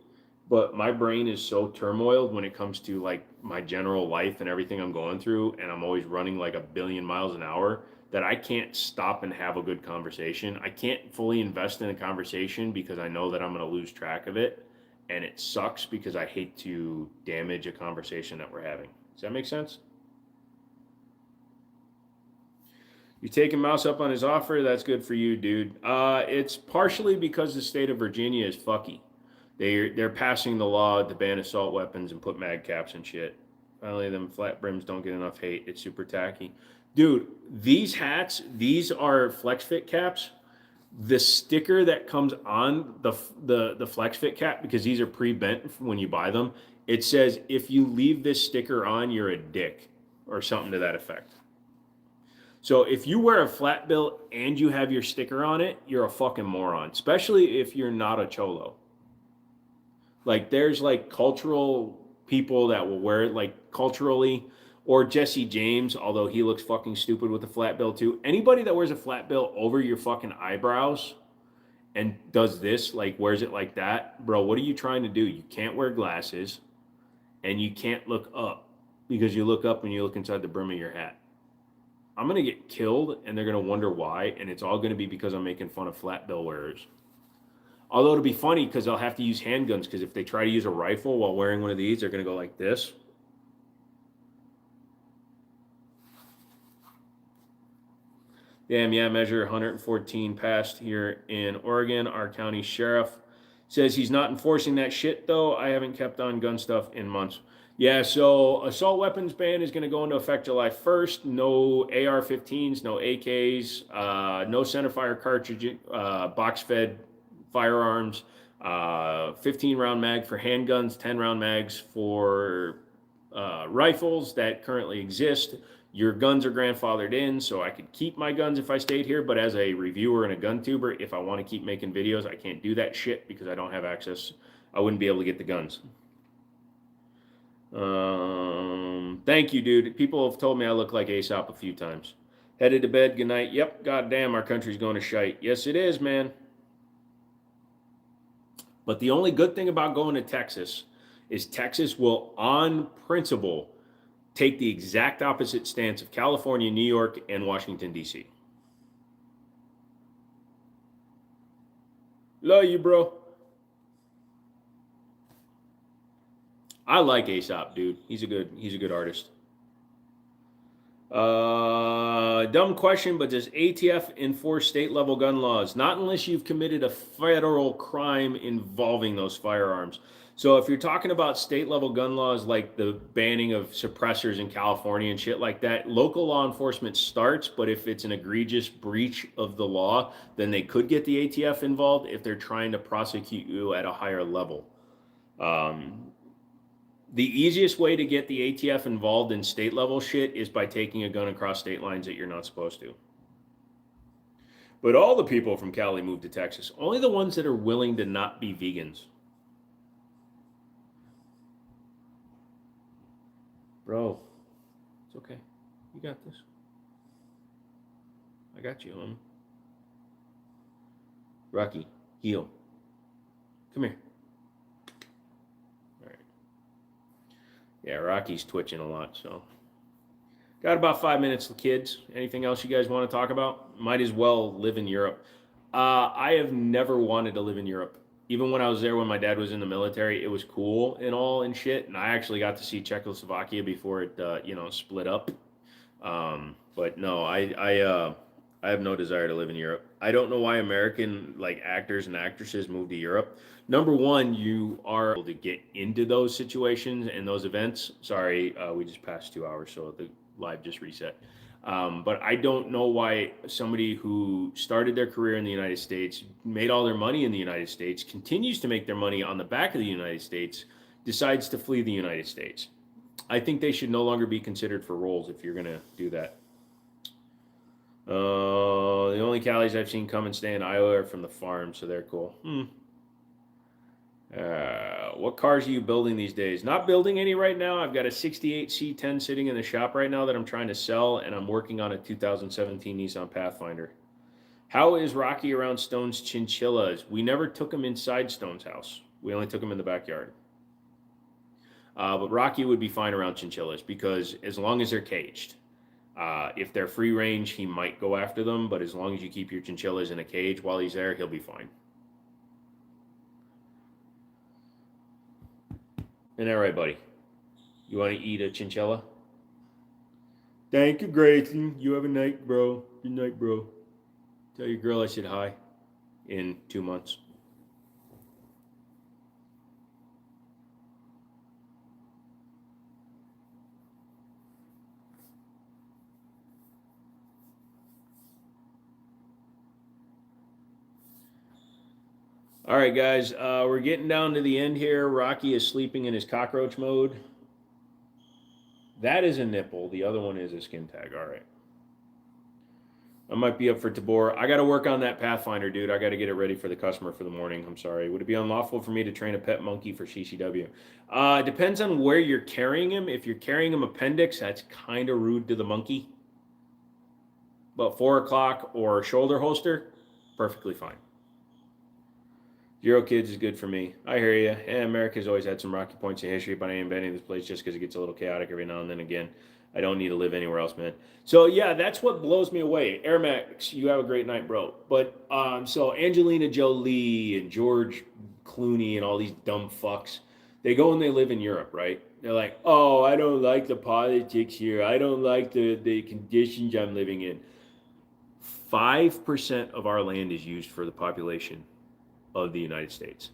But my brain is so turmoiled when it comes to like my general life and everything I'm going through. And I'm always running like a billion miles an hour that I can't stop and have a good conversation. I can't fully invest in a conversation because I know that I'm going to lose track of it. And it sucks because I hate to damage a conversation that we're having. Does that make sense? You taking Mouse up on his offer? That's good for you, dude. It's partially because the state of Virginia is fucky. They're passing the law to ban assault weapons and put mag caps and shit. Finally, them flat brims don't get enough hate. It's super tacky. Dude, these hats, these are Flex Fit caps. The sticker that comes on the Flex Fit cap, because these are pre-bent when you buy them, it says, if you leave this sticker on, you're a dick, or something to that effect. So if you wear a flat bill and you have your sticker on it, you're a fucking moron, especially if you're not a cholo. Like there's like cultural people that will wear it like culturally, or Jesse James, although he looks fucking stupid with a flat bill too. Anybody that wears a flat bill over your fucking eyebrows and does this, like wears it like that, bro, what are you trying to do? You can't wear glasses and you can't look up because you look up and you look inside the brim of your hat. I'm going to get killed and they're going to wonder why. And it's all going to be because I'm making fun of flat bill wearers. Although it'll be funny because I'll have to use handguns because if they try to use a rifle while wearing one of these, they're going to go like this. Damn, yeah, measure 114 passed here in Oregon. Our county sheriff says he's not enforcing that shit, though. I haven't kept on gun stuff in months. Yeah, so assault weapons ban is going to go into effect July 1st. No AR-15s, no AKs, no centerfire cartridge, box-fed firearms, 15-round mag for handguns, 10-round mags for rifles that currently exist. Your guns are grandfathered in, so I could keep my guns if I stayed here, but as a reviewer and a gun tuber, if I want to keep making videos, I can't do that shit because I don't have access. I wouldn't be able to get the guns. Thank you, dude. People have told me I look like Aesop a few times. Headed to bed, good night. Yep, goddamn, our country's going to shite. Yes, it is, man. But the only good thing about going to Texas is Texas will, on principle, take the exact opposite stance of California, New York, and Washington, D.C. Love you, bro. I like Aesop, dude. He's a good artist. Dumb question, but does ATF enforce state level gun laws? Not unless you've committed a federal crime involving those firearms. So if you're talking about state level gun laws like the banning of suppressors in California and shit like that, local law enforcement starts, but if it's an egregious breach of the law, then they could get the ATF involved if they're trying to prosecute you at a higher level. The easiest way to get the ATF involved in state level shit is by taking a gun across state lines that you're not supposed to. But all the people from Cali moved to Texas. Only the ones that are willing to not be vegans. Bro, it's okay. You got this. I got you, homie. Rocky, heel. Come here. All right. Yeah, Rocky's twitching a lot, so. Got about 5 minutes, kids. Anything else you guys want to talk about? Might as well live in Europe. I have never wanted to live in Europe. Even when I was there when my dad was in the military, it was cool and all and shit. And I actually got to see Czechoslovakia before it, split up. But no, I have no desire to live in Europe. I don't know why American like actors and actresses move to Europe. Number one, you are able to get into those situations and those events. Sorry, we just passed 2 hours, so the live just reset. But I don't know why somebody who started their career in the United States, made all their money in the United States, continues to make their money on the back of the United States, decides to flee the United States. I think they should no longer be considered for roles if you're going to do that. The only Callies I've seen come and stay in Iowa are from the farm, so they're cool. What cars are you building these days? Not building any right now. I've got a 68 C10 sitting in the shop right now that I'm trying to sell, and I'm working on a 2017 Nissan Pathfinder. How is Rocky around Stone's chinchillas? We never took him inside Stone's house. We only took him in the backyard. But Rocky would be fine around chinchillas because as long as they're caged. If they're free range, he might go after them, but as long as you keep your chinchillas in a cage while he's there, he'll be fine. Isn't that right, buddy? You want to eat a chinchilla? Thank you, Grayson. You have a night, bro. Good night, bro. Tell your girl I said hi in 2 months. All right, guys, we're getting down to the end here. Rocky is sleeping in his cockroach mode. That is a nipple. The other one is a skin tag. All right. I might be up for Tabor. I got to work on that Pathfinder, dude. I got to get it ready for the customer for the morning. I'm sorry. Would it be unlawful for me to train a pet monkey for CCW? Depends on where you're carrying him. If you're carrying him appendix, that's kind of rude to the monkey. But 4 o'clock or shoulder holster, perfectly fine. 0 kids is good for me. I hear you. Yeah, America's always had some rocky points in history, but I ain't betting this place just because it gets a little chaotic every now and then again. I don't need to live anywhere else, man. So yeah, that's what blows me away. Air Max, you have a great night, bro. But so Angelina Jolie and George Clooney and all these dumb fucks, they go and they live in Europe, right? They're like, oh, I don't like the politics here. I don't like the conditions I'm living in. 5% of our land is used for the population of the United States.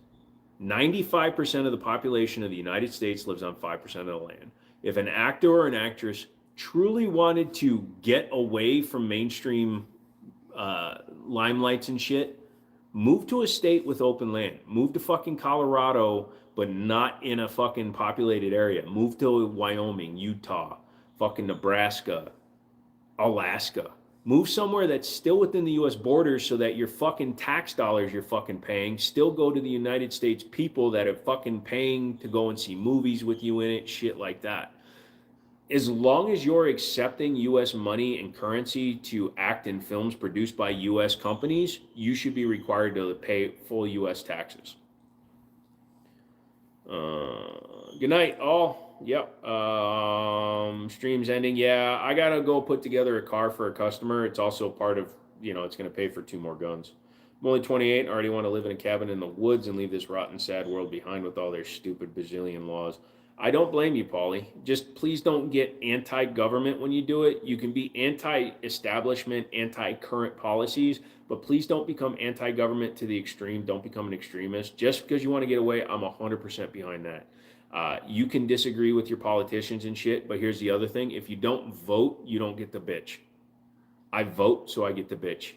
95% of the population of the United States lives on 5% of the land. If an actor or an actress truly wanted to get away from mainstream limelights and shit, move to a state with open land. Move to fucking Colorado, but not in a fucking populated area. Move to Wyoming, Utah, fucking Nebraska, Alaska. Move somewhere that's still within the U.S. borders so that your fucking tax dollars you're fucking paying still go to the United States people that are fucking paying to go and see movies with you in it, shit like that. As long as you're accepting U.S. money and currency to act in films produced by U.S. companies, you should be required to pay full U.S. taxes. Good night, all. Yep. Stream's ending. Yeah, I gotta go put together a car for a customer. It's also part of, it's gonna pay for 2 more guns. I'm only 28. I already want to live in a cabin in the woods and leave this rotten, sad world behind with all their stupid bazillion laws. I don't blame you, Paulie. Just please don't get anti-government when you do it. You can be anti-establishment, anti-current policies, but please don't become anti-government to the extreme. Don't become an extremist. Just because you want to get away, I'm 100% behind that. You can disagree with your politicians and shit, but here's the other thing. If you don't vote, you don't get the bitch. I vote, so I get the bitch.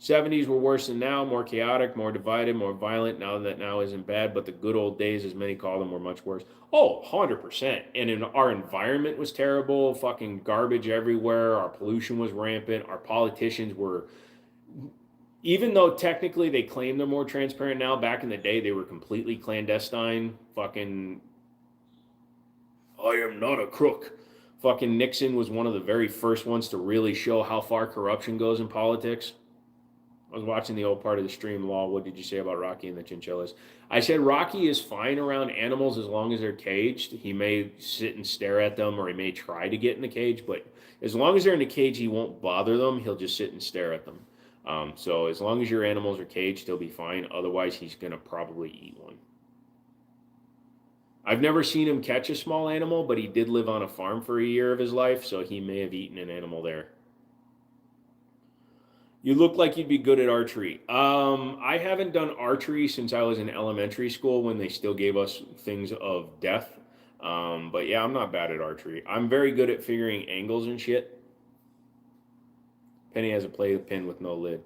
70s were worse than now, more chaotic, more divided, more violent. Now isn't bad, but the good old days, as many call them, were much worse. Oh, 100%. And our environment was terrible, fucking garbage everywhere. Our pollution was rampant. Our politicians were, even though technically they claim they're more transparent now, back in the day, they were completely clandestine. Fucking, I am not a crook. Fucking Nixon was one of the very first ones to really show how far corruption goes in politics. I was watching the old part of the stream, Law. What did you say about Rocky and the chinchillas? I said Rocky is fine around animals as long as they're caged. He may sit and stare at them, or he may try to get in the cage, but as long as they're in the cage, he won't bother them. He'll just sit and stare at them. So as long as your animals are caged, he'll be fine. Otherwise, he's going to probably eat one. I've never seen him catch a small animal, but he did live on a farm for a year of his life, so he may have eaten an animal there. You look like you'd be good at archery. I haven't done archery since I was in elementary school when they still gave us things of death. But yeah, I'm not bad at archery. I'm very good at figuring angles and shit. Penny has a play pin with no lid.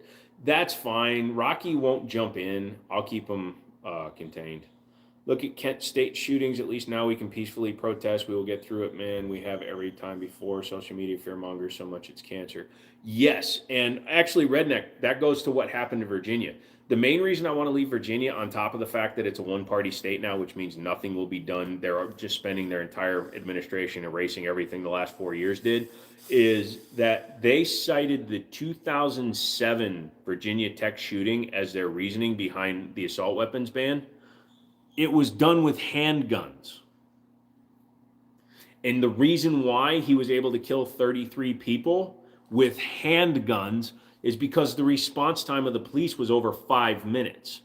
That's fine. Rocky won't jump in. I'll keep him contained. Look at Kent State shootings. At least now we can peacefully protest. We will get through it, man. We have every time before. Social media fearmongers so much it's cancer. Yes, and actually, Redneck, that goes to what happened in Virginia. The main reason I want to leave Virginia, on top of the fact that it's a one-party state now, which means nothing will be done, they're just spending their entire administration erasing everything the last 4 years did, is that they cited the 2007 Virginia Tech shooting as their reasoning behind the assault weapons ban. It was done with handguns. And the reason why he was able to kill 33 people with handguns is because the response time of the police was over 5 minutes.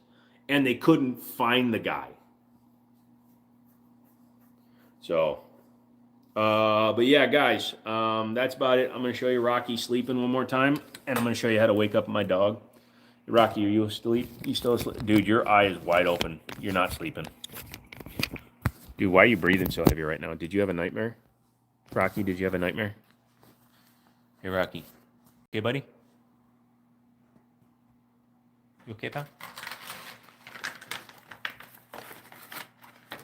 And they couldn't find the guy. So, but yeah, guys, that's about it. I'm going to show you Rocky sleeping one more time. And I'm going to show you how to wake up my dog. Rocky, are you asleep? You still asleep? Dude, your eye is wide open. You're not sleeping. Dude, why are you breathing so heavy right now? Did you have a nightmare? Rocky, did you have a nightmare? Hey, Rocky. Okay, buddy? You okay, pal?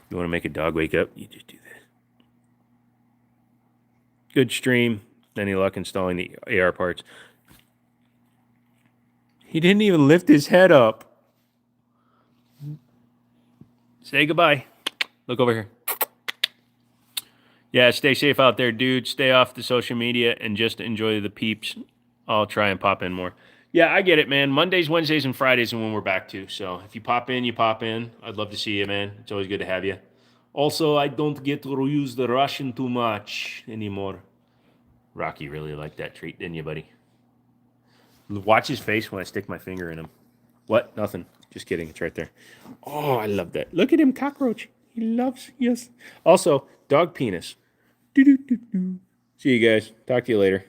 You want to make a dog wake up? You just do that. Good stream. Any luck installing the AR parts? He didn't even lift his head up. Say goodbye. Look over here. Yeah, stay safe out there, dude. Stay off the social media and just enjoy the peeps. I'll try and pop in more. Yeah, I get it, man. Mondays, Wednesdays, and Fridays are when we're back to. So if you pop in, you pop in. I'd love to see you, man. It's always good to have you. Also, I don't get to use the Russian too much anymore. Rocky really liked that treat, didn't you, buddy? Watch his face when I stick my finger in him. What? Nothing. Just kidding. It's right there. Oh, I love that. Look at him, cockroach. He loves, yes. Also, dog penis. Doo-doo-doo-doo. See you guys. Talk to you later.